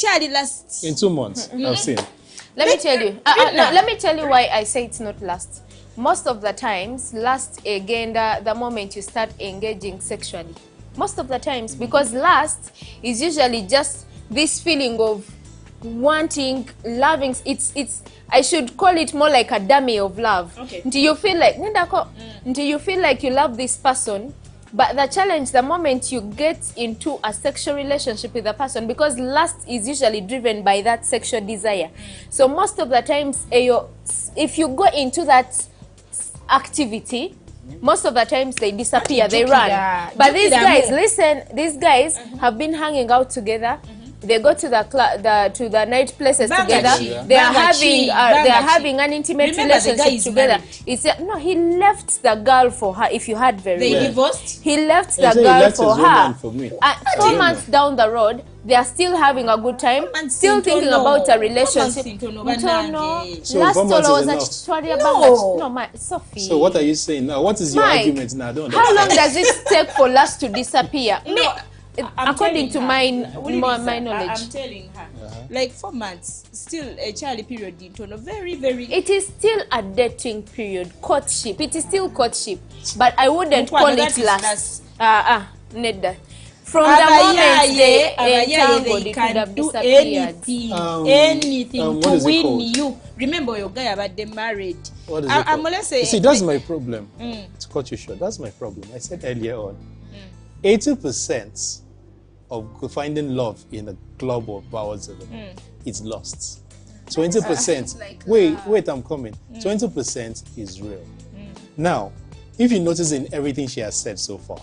In 2 months, I've seen. Let me tell you. Let me tell you why I say it's not lust. Most of the times, lust again the moment you start engaging sexually. Most of the times, because lust is usually just this feeling of wanting, loving. It's I should call it more like a dummy of love. Okay. Until you feel like you love this person. But the challenge, the moment you get into a sexual relationship with a person, because lust is usually driven by that sexual desire. So most of the times, if you go into that activity, most of the times they disappear, they run. But these guys, listen, these guys have been hanging out together. They go to the night places together. They are having an intimate relationship together. He left the girl for her. If you had they divorced. He left the girl for her. 4 months down the road, they are still having a good time, still thinking about a relationship. Sophie. So what are you saying now? What is your argument now? How long does it take for lust to disappear? According to my knowledge, I'm telling her, like 4 months, still a child period. Very, very. It is still a dating period, courtship. It is still courtship, but I wouldn't call it lust. Nedda. From the moment they entangled, it would have disappeared. Anything to win you. Remember, your guy about them married. What is it called? See, that's my problem. To cut you short, that's my problem. I said earlier on. 80% of finding love in a club or bar is lost. 20%, wait, I'm coming. 20% is real. Now, if you notice in everything she has said so far,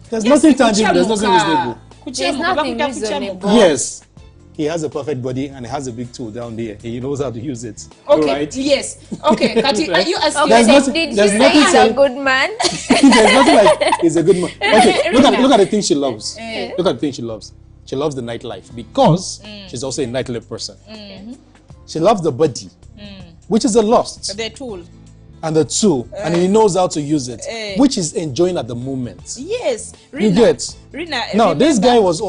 there's nothing tangible, there's nothing reasonable. There's nothing reasonable. Yes. He has a perfect body and he has a big tool down there. He knows how to use it. Okay, right? Yes. Okay, Kati, are you asking? Did you say he's a good man? There's nothing like he's a good man. Okay, look at the things she loves. Look at the things she loves. She loves the nightlife because she's also a nightlife person. She loves the body. which is the lust. The tool. And the tool, and he knows how to use it, which is enjoying at the moment. Yes, Rina, you get. Rina, now this guy is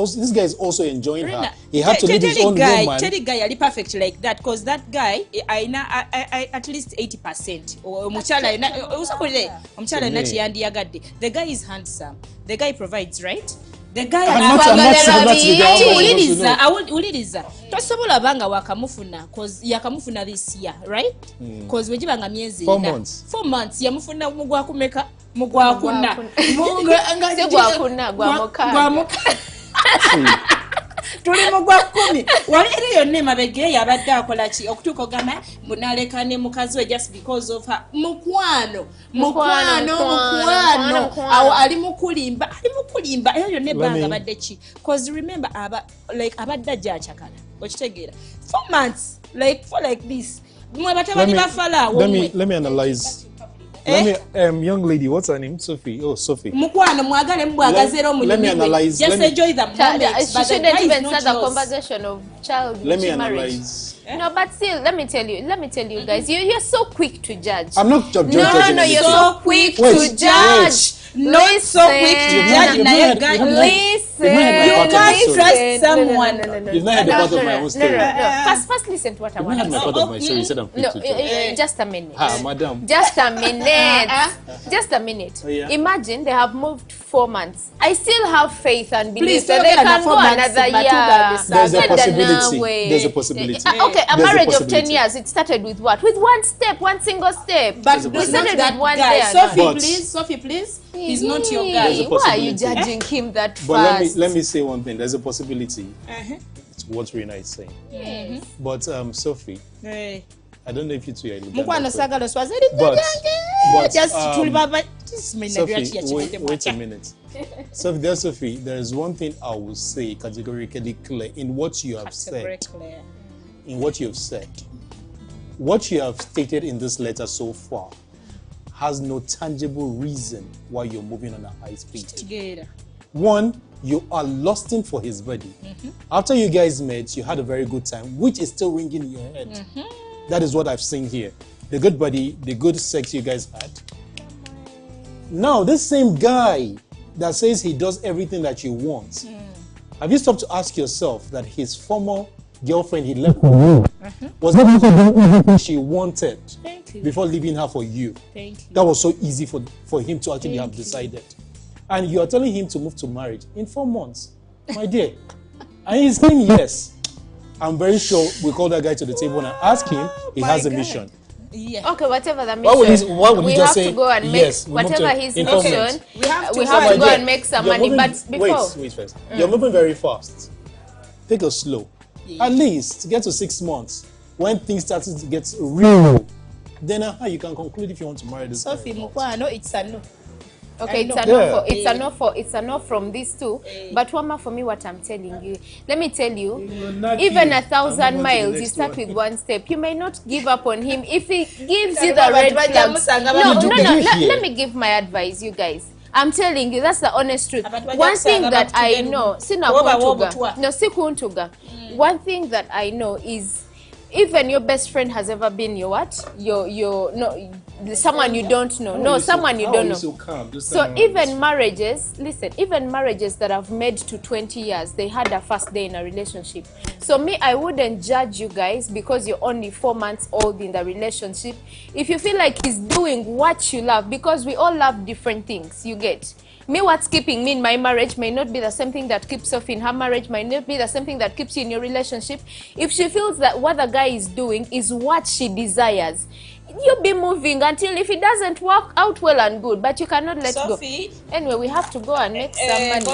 also enjoying Rina, her. He had to leave his own woman. Tell the guy are perfect like that, because that guy, I at least 80%. Or the guy is handsome. The guy provides, right? The guy uliriza tosobola banga wakamufuna cause yakamufuna this year, right? Cause wejibanga miezi 4 months yamufuna mugwa kumeka mugwa kuna tuli mugwa 10 walire yonne mabege yabadde akola ki okutuko gama munalekane mukazi we just because of her mukwano awo ali mukulimba eyo yonne banga badde ki cause remember abadde jachakala okitegeera 4 months for like this mwe batabani bafala let me analyze. Young lady, what's her name? Sophie. Oh, Sophie. Let me analyze. Just enjoy the moment. She shouldn't even start the conversation of child marriage. Analyze. No, but still, let me tell you, guys, you're so quick to judge. I'm not judging. No, you're so quick to judge. Not so quick to judge. Listen. You can't trust someone. You've not heard the part of my own story. First listen to what I want to say. You've not heard part of my story. You said I'm quick to judge. Just a minute. Madam. Just a minute. Oh, yeah. Imagine they have moved 4 months. I still have faith and belief that they can go another year. There's a possibility. There's a possibility. Okay, a marriage of 10 years, it started with what? With one single step. But we started with one guy. day. Sophie, please. He's not your guy. Why are you judging him that fast? But let me say one thing. There's a possibility. It's what Rina is saying. But Sophie, I don't know if you two are looking at Sophie, wait a minute. Sophie, there is one thing I will say categorically clear in what you have said. What you have stated in this letter so far has no tangible reason why you're moving on a high speed. One, you are lusting for his body. After you guys met, you had a very good time, which is still ringing in your head. That is what I've seen here. The good body, the good sex you guys had. Now, this same guy that says he does everything that you want, have you stopped to ask yourself that his former girlfriend he left for you was able to do everything she wanted before leaving her for you? That was so easy for him to actually have decided. And you are telling him to move to marriage in 4 months, my dear. And he's saying yes. I'm very sure we call that guy to the table and ask him. He has a mission. Yeah. Okay, whatever the mission. Why would he just say to go and yes? Whatever his mission, we have to go and make some money. But before, wait first. You're moving very fast. Take it slow. At least get to 6 months. When things start to get real, then you can conclude if you want to marry this guy. Sophie Mukwano, it's a no. Okay, it's a no from these two. But Wama, for me, what I'm telling you, let me tell you, even 1,000 miles, you start with one step. You may not give up on him if he gives you the red flags. No. Let me give my advice, you guys. I'm telling you, that's the honest truth. One thing that I know, one thing that I know is, even your best friend has ever been your what? Someone you don't know. Someone you don't know. So even marriages, even marriages that have made to 20 years, they had a first day in a relationship. So me, I wouldn't judge you guys because you're only 4 months old in the relationship. If you feel like he's doing what you love, because we all love different things, you get. Me, what's keeping me in my marriage may not be the same thing that keeps Sophie in her marriage, might not be the same thing that keeps you in your relationship. If she feels that what the guy is doing is what she desires, you'll be moving until if it doesn't work out well and good, but you cannot let Sophie, go. Anyway, we have to go and make some money.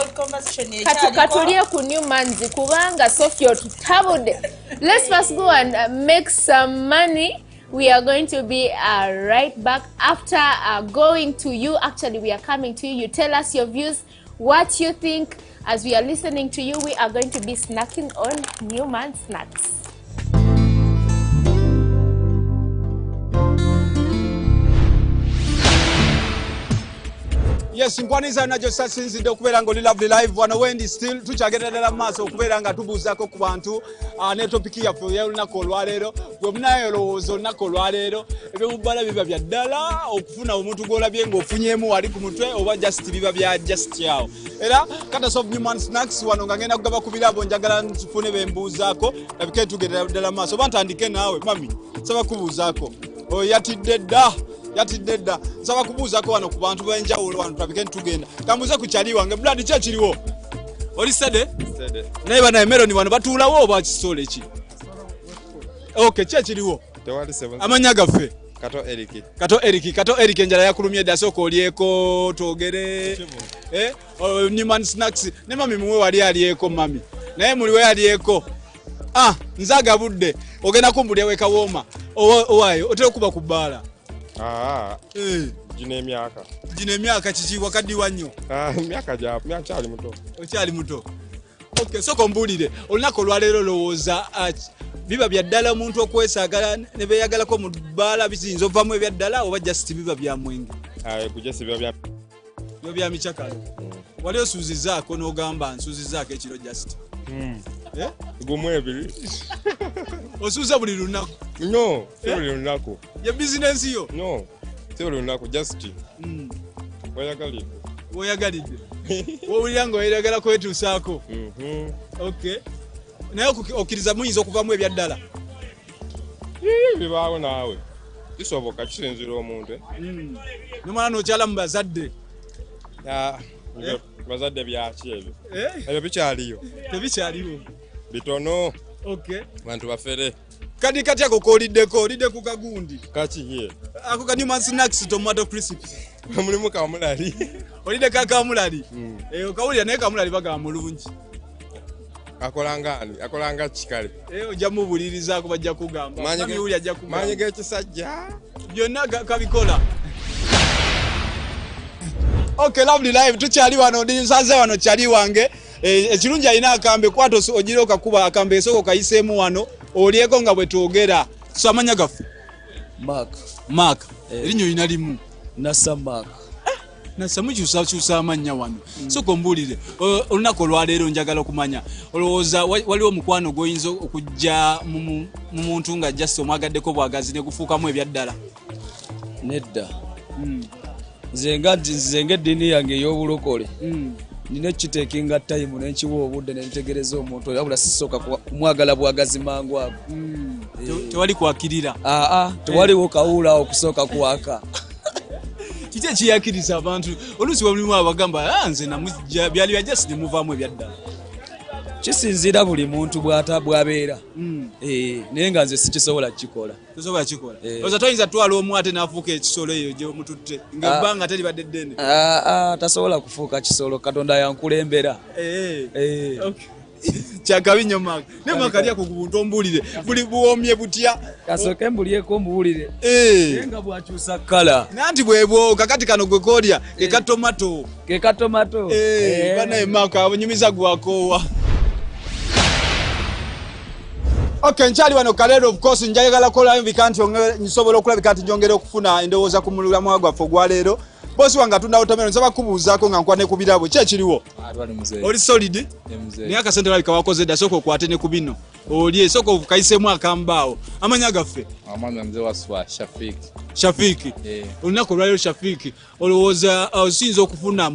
Let's first go and make some money. We are going to be right back after going to you. Actually, we are coming to you. You tell us your views, what you think. As we are listening to you, we are going to be snacking on Newman Snacks. Yes, nkwaniza najo sasinzidde okubeera nga oli Lovely Live wano wendi still tukyagendera maaso okubeera nga tubuuzako ku bantu ne topiki yaffe y'olunaku olwaleero bwe munayo olowooza olunaku olwaleero eby'omubbala biba bya ddala okufuna omuntu gw'olabye ng'ofunyemu wali ku mutwe oba just biba bya just yawo era Cutters of Newman Snacks wano nga ngenda kugaba ku birabo njagala ntufune bembuuzaako labike tugendera ddala maaso oba ntandike naawe mami saba kubuuzaako yatidde dda nsaba kubuuzako wano ku bantu b'enjawulo wano tulabike ntugenda kambuuze ku kyali wange blood kye kiriwo oli sede naye banaye Meloni wano batuulawo oba kisole ki okay kye kiriwo amanya gaffe Kato Eric enjala yakulumye dda sooka olyeko twogere Newman Snacks ne mami muwe wali alyeko mami naye muli we alyeko nzaga budde ogenda kumbulya weka wooma owaayo otera okuba ku bbaala Jine emyaka kiki wakaddiwa nnyo okyali muto okay soko mbulire olunaku olwaleero lowooza biba bya ddala omuntu okwesaagala ne beeyagalako mu bbaala bisinza ovaamu ebya ddala oba just biba bya mwenge biba bya mikyakalo wali osuuzizaako n'ogamba nsuuzizaako ekiro just gumu ebiri osuuza buli lunaku no buli lunaku ye bizinensi yo no buli lunaku just weyagalidde wowulira nga oyagala kwetuusaako okay naye okkiriza muyinza okuvaamu ebya ddala bibaawo naawe kisoboka kisinzira omuntu nomala nokyala mu bazadde bazadde byaki ebyo ebyo bikyaliyo tebikyaliwo bitono okay bantu bafere kati ako kolidde ku kagundi kaki ako ka Newman Snacks tomato crisps mulimu kamulali olidde kamulali okawulira naye kamulali baga mulungi akolanga kikale ojja mubulirizaako bajja kugamba manyi g'ekisajja byonna kabikola okay Lovely Live tukyali wano nsanze wano kyali wange ekirungi alina akambe kwata ogira okakuba akambe esooka okayiseemu wano olyeko nga bwe twogera so amanya gaffe Mark erinnya olina limu nasa mukyusakyusa amanya wano sooka ombuulire olunaku olwaleero njagala okumanya olowooza waliwo omukwano gw'oyinza okujja mu muntu nga just omwagaddeko bwagazi ne gufuukamu ebya ddala nedda nze ng'eddiini yange ey'obulokole nina ekiteekinga tayimu nenkiwa obudde nentegereza omuntu oyo wabula sisooka kumwagala bwagazi mangu ago tewali kwakirira tewaliwo kawuula okusooka kwaka kiki ekiyakiriza abantu oluusi wamulimu abagamba nze namujja byali bya just nemuvaamu ebyaddala kisinziira buli muntu bw'abeera naye nga nze sikisobola kukikola oza toyinza twala omu ate n'afuuka ekisolo eyo gyomututte nga ebbanga teribadde ddene tasobola kufuuka kisolo katonda yankulembera kyakabi nnyo Mark naye Mark alyako ku buntu ombuulire buli buwomye butya kasooke mbulyeko mbuwulire naye nga bwakyusa kkala nanti bwebwo kakati kano gwe koolya kekatomato banaye Mark abonyumiza gwakoowa okay nkyali wano kaleero of course njagala kulabika nti nsobola okulabika nti njongera okufuna endowooza ku mulamwa gwaffe ogwaleero bosi wange atunda watermelon nsaba kubuuzaako nga nkwane ku birabo ki ekiriwo oli solid naye akasente labika wakoze dda sooka okwate ne ku bino olye sooka okayiseemu akambaawo amanya gaffe Shafiki olunaku olwaleero Shafiki olowooza osiyinza okufuna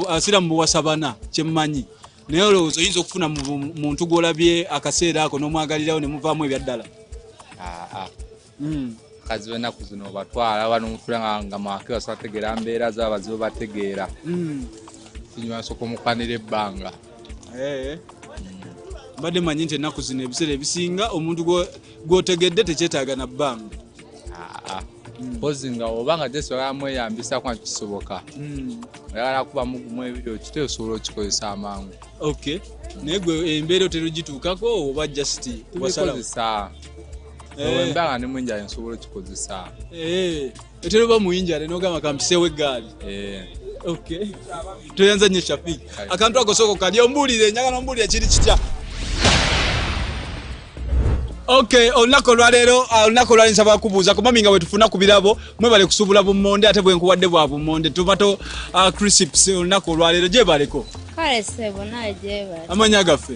asira mu buwasabana kyemmanyi naye olowooza oyinza okufuna mu muntu gw'olabye akaseera ako n'omwagalirawo ne muvaamu ebya ddala kazi b'ennaku zino batwala wano mutula nga makiro sategeera mbeera z'abazibu bategeera kinyuma sooka omukwanira ebbanga mbadde manyi nti ennaku zino ebiseera ebisinga omuntu gw'otegedde tekyetaaga na bbanga mpozi nga oba nga tesobola mweyambisa kuna kisoboka oyagala kuba mugumu ebiro kite osobola okikozesa amangu naye gwe embeera otera ogituukako oba just wasalaa embanga ne mwinjale nsobola okikozesa otera oba muyinjale n'ogamba kampiseewo eggaali toyanza nnyo Shafiki akantu ako sooka kalya ombuulire njagala ombuulire kiri kitya Okay, olunaku olwaleero olunaku olwali nsaba kubuuza kumami nga wetufuna ku birabo mwebale kusubula bummonde ate bwe nkuwadde bwa bummonde tomato crisps olunaku olwaleero gyebaleko kale sebo naye gyebale amanya gaffe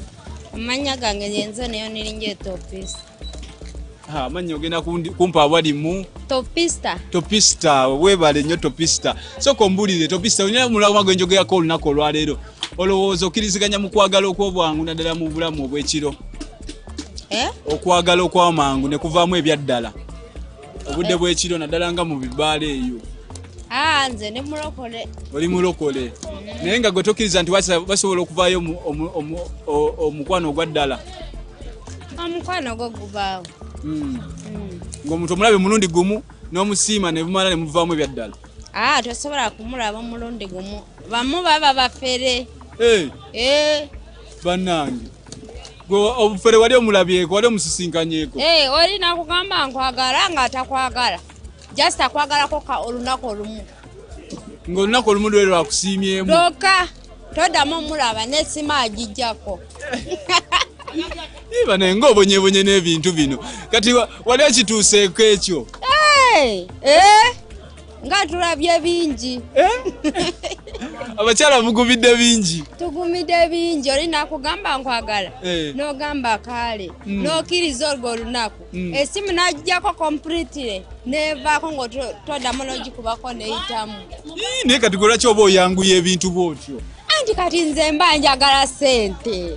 amanya gange nyenze neyo niringa etopista amanya ogenda kumpa abalimu topista webale nnyo topista soka ombulire topista olina mulama gwe njogerako olunaku olwaleero olowooza okkiriziganya mu kwagala okw'obwangu naddala mu bulamu obw'ekiro okwagala okw'amangu ne kuvaamu ebyaddala obudde bw'ekiro naddala nga mu bibaala eyo nze ne mulokole oli mulokole naye nga gwe tokkiriza nti basobola okuvaayo omukwano ogwa ddala omukwano gwo gubaawo ng'omuntu omulabe mulundi gumu n'omusiima ne bumala ne muvaamu ebyaddala tosobola kumulaba mulundi gumu bamu baba bafere bannange obufere wali omulabyeko wali omusisinkanyeko olina kugamba nkwagala nga atakwagala just akwagalako olunaku olumu ng'olunaku olumu lwe lwakusiimyemu loka toddamu omulaba n'essimu agijjako bane ng'obonyebonye n'ebintu bino kati wali ekituuseeko ekyo nga tulabye bingi abakyala mugumidde bingi tugumidde bingi olina kugamba nkwagala n'ogamba kaale n'okkiriza olwo olunaku essimu n'agijjako completely nevaako ng'otoddamu n'ogikubako n'eyitamu naye kati gwe lwaki oba oyanguya ebintu bw'otyo anti kati nze mba njagala ssente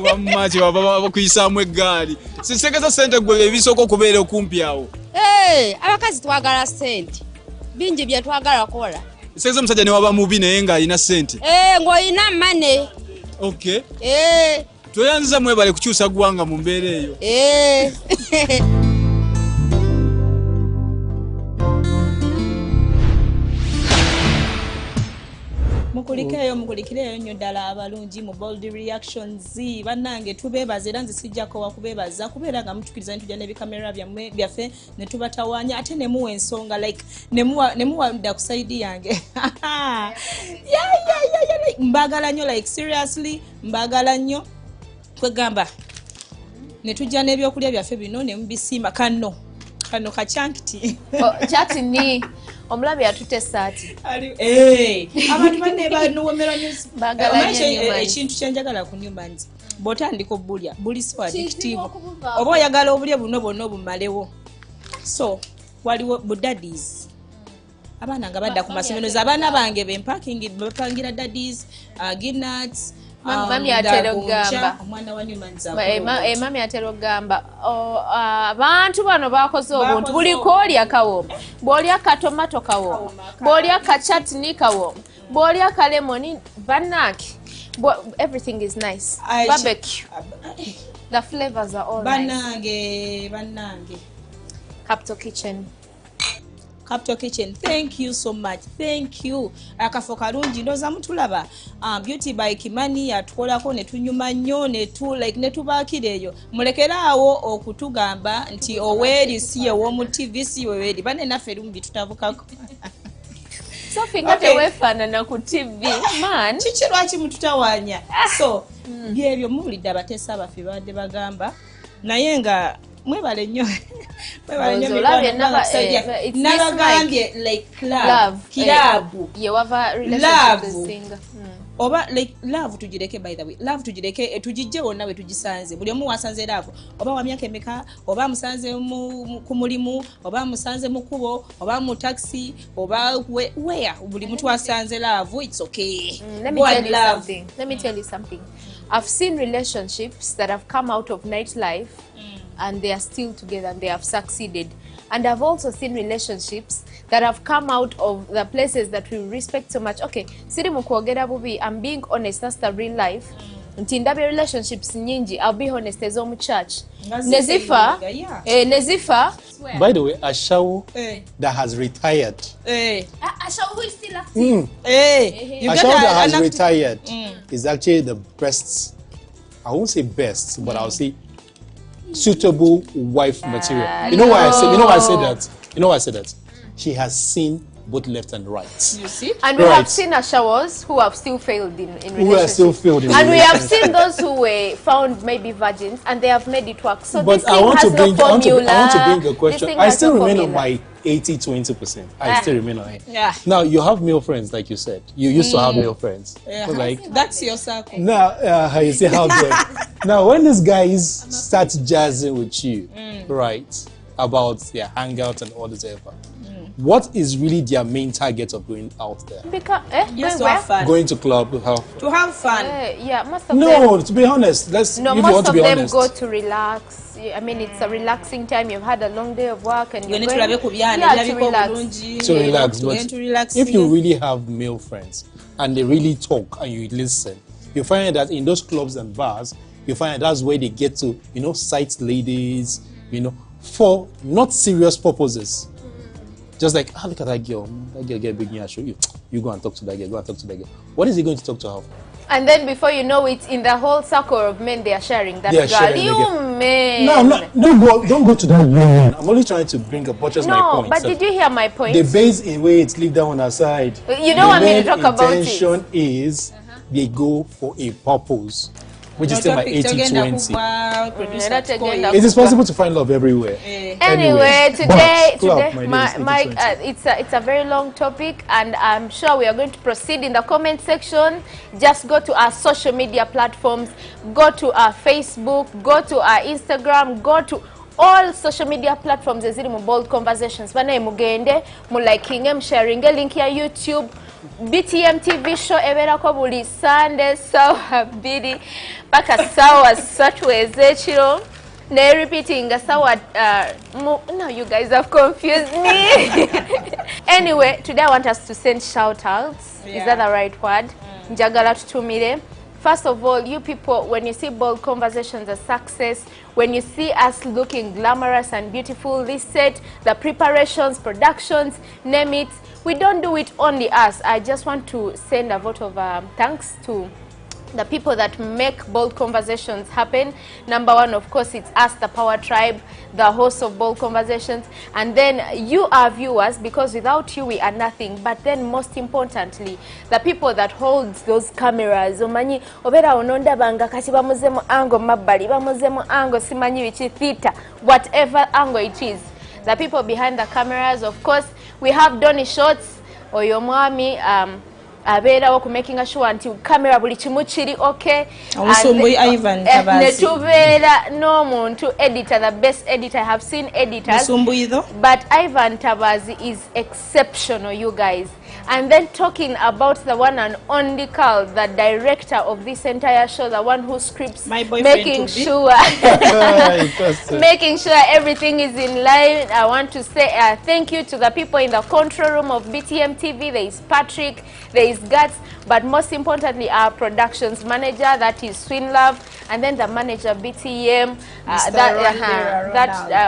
wamaki bakuyisaamu eggaali sisekeza ssente gwe ebisooka okubeera okumpi awo abakazi twagala ssente bingi bye twagala kola sekeza omusajja ne waba mubi naye ng'alina ssente ng'olina mane tweyanziza mwebale kukyusa ggwanga mu mbeera eyo mukulikireyo nnyo ddala abalungi mu bold reactions bannange tubeebaza era nze sijjako wakubeebaza kubeera nga mutukiriza ntujja n'ebikamera byaffe ne tubatawaanya ate ne muwa ensonga like ne muwa dda ku saidi yange mbagala nnyo like seriously mbagala nnyo kwegamba ne tujja n'ebyokulya byaffe bino ne mubisiima kano kacankiti chatini omulabi yatute saati abantu banne banuwomerwa ekintu kyenjagala ku nyumba nti bw'otandika obulya buli so addictive oba oyagala obulya buno bwonna obumalewo so waliwo budaddies abaana nga badda ku masomero abaana bange bapangira daddies ginuts mami atera okugamba mami atera okugamba abantu bano bakoze obuntu buliko olya kawooma bw'olya katomato kawooma bw'olya kachatini kawooma bw'olya kalemoni bannange everything is nice barbecue the flavors are all bannange Capital Kitchen, thank you so much. Thank you. Akafo kalungi ndoza mutulaba. Beauty by Kimani yatukolako ne tunyuma nnyo ne tubakireyo. Mulekeraawo okutugamba nti oweri siye wo mu TV si weweri. Bane naffe lumbi tutavukako. Sophie ngate wefaanana ku TV. Man. Kiki lwaki mututawaanya? So, byebyo muwulidde abateesa abaffe badde bagamba. Naye nga mwebale nnyo nabagambye like kilabu oba like love tugireke by the way love tugireke tugijje wonna we tugisanze buli omu wasanze love oba wa myaka emeka oba musanze ku mulimu oba musanze mu kubo oba mu taxi oba where buli mtu wasanze love it's okay. Let me tell you something. I've seen relationships that have come out of nightlife and they are still together and they have succeeded. And I've also seen relationships that have come out of the places that we respect so much. Okay, siri mukwogera bubi, I'm being honest, that's the real life. Nti ndabye relationships nyingi, I'll be honest, ezomu church. Nezifa. By the way, Ashau that has retired. Ashau who is still active. Ashau that has retired is actually the best, I won't say best, but I'll say suitable wife material. You know why I say that? She has seen both left and right. You see? And we have seen showers who have still failed in relationships. Who are still failed in and we have seen those who were found maybe virgins and they have made it work. So but this thing has no formula. I want to bring a question. I still remain on my 80-20%. I still remain on it. Yeah. Now, you have male friends, like you said. You used to have male friends. Yeah. Like, that's your circle. Now, you see how good. Now, when these guys start jazzing with you, right, about their hangout and all this ever, what is really their main target of going out there? Because, yes, to have fun. Going to club to have fun. Yeah, most of them. To be honest, most of them go to relax. I mean, it's a relaxing time. You've had a long day of work and you're going to relax. To relax. But if you really have male friends and they really talk and you listen, you find that in those clubs and bars, you find that's where they get to, sight ladies, for not serious purposes. Just like, look at that girl. That girl get big, I'll show you. You go and talk to that girl. Go and talk to that girl. What is he going to talk to her? And then before you know it, in the whole circle of men, they are sharing that girl. You men. No, don't go to that woman. I'm only trying to bring up just my point. No, but did you hear my point? The base in way it's leave that one aside. You don't want me to talk about it. The intention is they go for a purpose, which is still my 80-20. It is possible to find love everywhere. Anyway, today it's a very long topic, and I'm sure we are going to proceed in the comment section. Just go to our social media platforms, go to our Facebook, go to our Instagram, go to all social media platforms eziri mu Bold Conversations. Banaye mugende mu liking em sharing link ya YouTube. BTM TV show eberako buli Sunday sawa 2 paka sawa 3 ezekiro ne repeating sawa no, you guys have confused me. Anyway, today I want us to send shout outs. Is that the right word? Njagala tutumire. First of all, you people, when you see Bold Conversations a success, when you see us looking glamorous and beautiful, this set, the preparations, productions, name it, we don't do it only us. I just want to send a vote of thanks to the people that make Bold Conversations happen. Number one, of course, it's us, the Power Tribe, the hosts of Bold Conversations, and then you, our viewers, because without you, we are nothing. But then, most importantly, the people that hold those cameras. Omanyi, obera ononda banga kati bamuzemu ango mabali, bamuzemu ango simanyi bichi theta, whatever angle it is. The people behind the cameras, of course, we have Donny Shots, Oyomwami, abera ku making sure nti camera buli kimu kiri okay. Omusumbuyi Ivan Tabazi. Netubera no muntu editor, the best editor. I have seen editors. Musumbuyi though. But Ivan Tabazi is exceptional, you guys. And then talking about the one and only Carl, the director of this entire show, the one who scripts, making sure making sure everything is in line. I want to say thank you to the people in the control room of BTM TV. There is Patrick, there is Guts, but most importantly our productions manager, that is Swin Love, and then the manager BTM,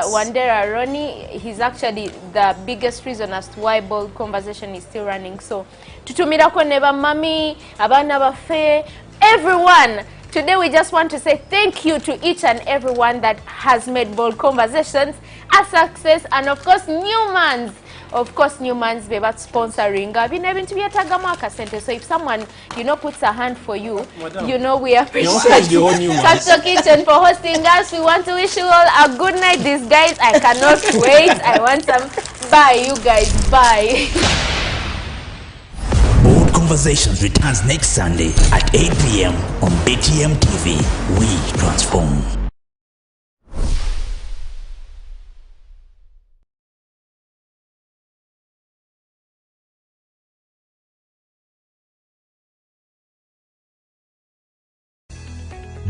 Wandera Ronnie. He's actually the biggest reason as to why Bold Conversation is still running. So tutumirako neba mami abana bafe everyone. Today we just want to say thank you to each and everyone that has made Bold Conversations a success, and of course Newmans. Of course, Newmans be about sponsoring. So if someone, puts a hand for you, we appreciate Capsule Kitchen for hosting us. We want to wish you all a good night. These guys, I cannot wait. I want some. Bye, you guys. Bye. Bold Conversations returns next Sunday at 8 p.m. on BTM TV. We transform.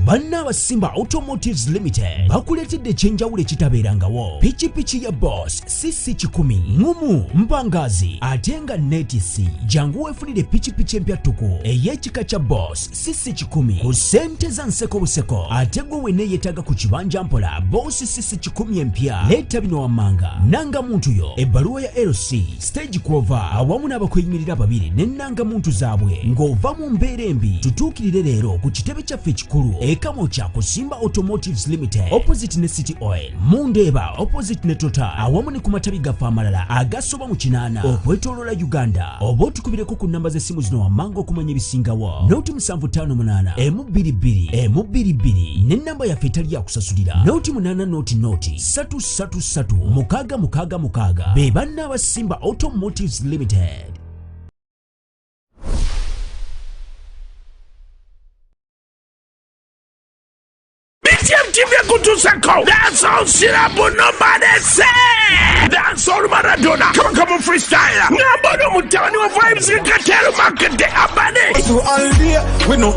Banna Simba Automotives Limited bakuletedde ekyenjawulo ekitabeerangawo pichipichi ya Boss CC10 ngumu mpangazi ate nga netisi jangu weefunire pichipichi empya tuku ey'ekika kya Boss CC10 ku ssente za nseko buseko ate gwe weneeyetaaga ku kibanja mpola Boss CC10 empya leeta bino wammanga nanga muntu yo ebbaluwa ya LC stage kwova awamu n'abakweyimirira babiri n'ennanga muntu zaabwe ng'ova mu mbeera embi tutuukirire leero ku kitebe kyaffe ekikulu Kamocha ku Simba Automotives Limited opposite ne City Oil, Mundeba opposite ne Total, awamu ne ku matabi gafa amalala agasoba mu kinana okwetolola Uganda. Oba otukubireko ku namba z'essimu zino wammanga okumanya ebisingawo. Noti 758 M22 M22 ne namba yaffe etali yakusasulira. Noti 8 noti 333 be banna aba Simba Automotives Limited. That's all Shirabu nobody say. That's all Maradona. Come on freestyle. Nobody will tell you vibes in Katero market. They are bad. So all day we know.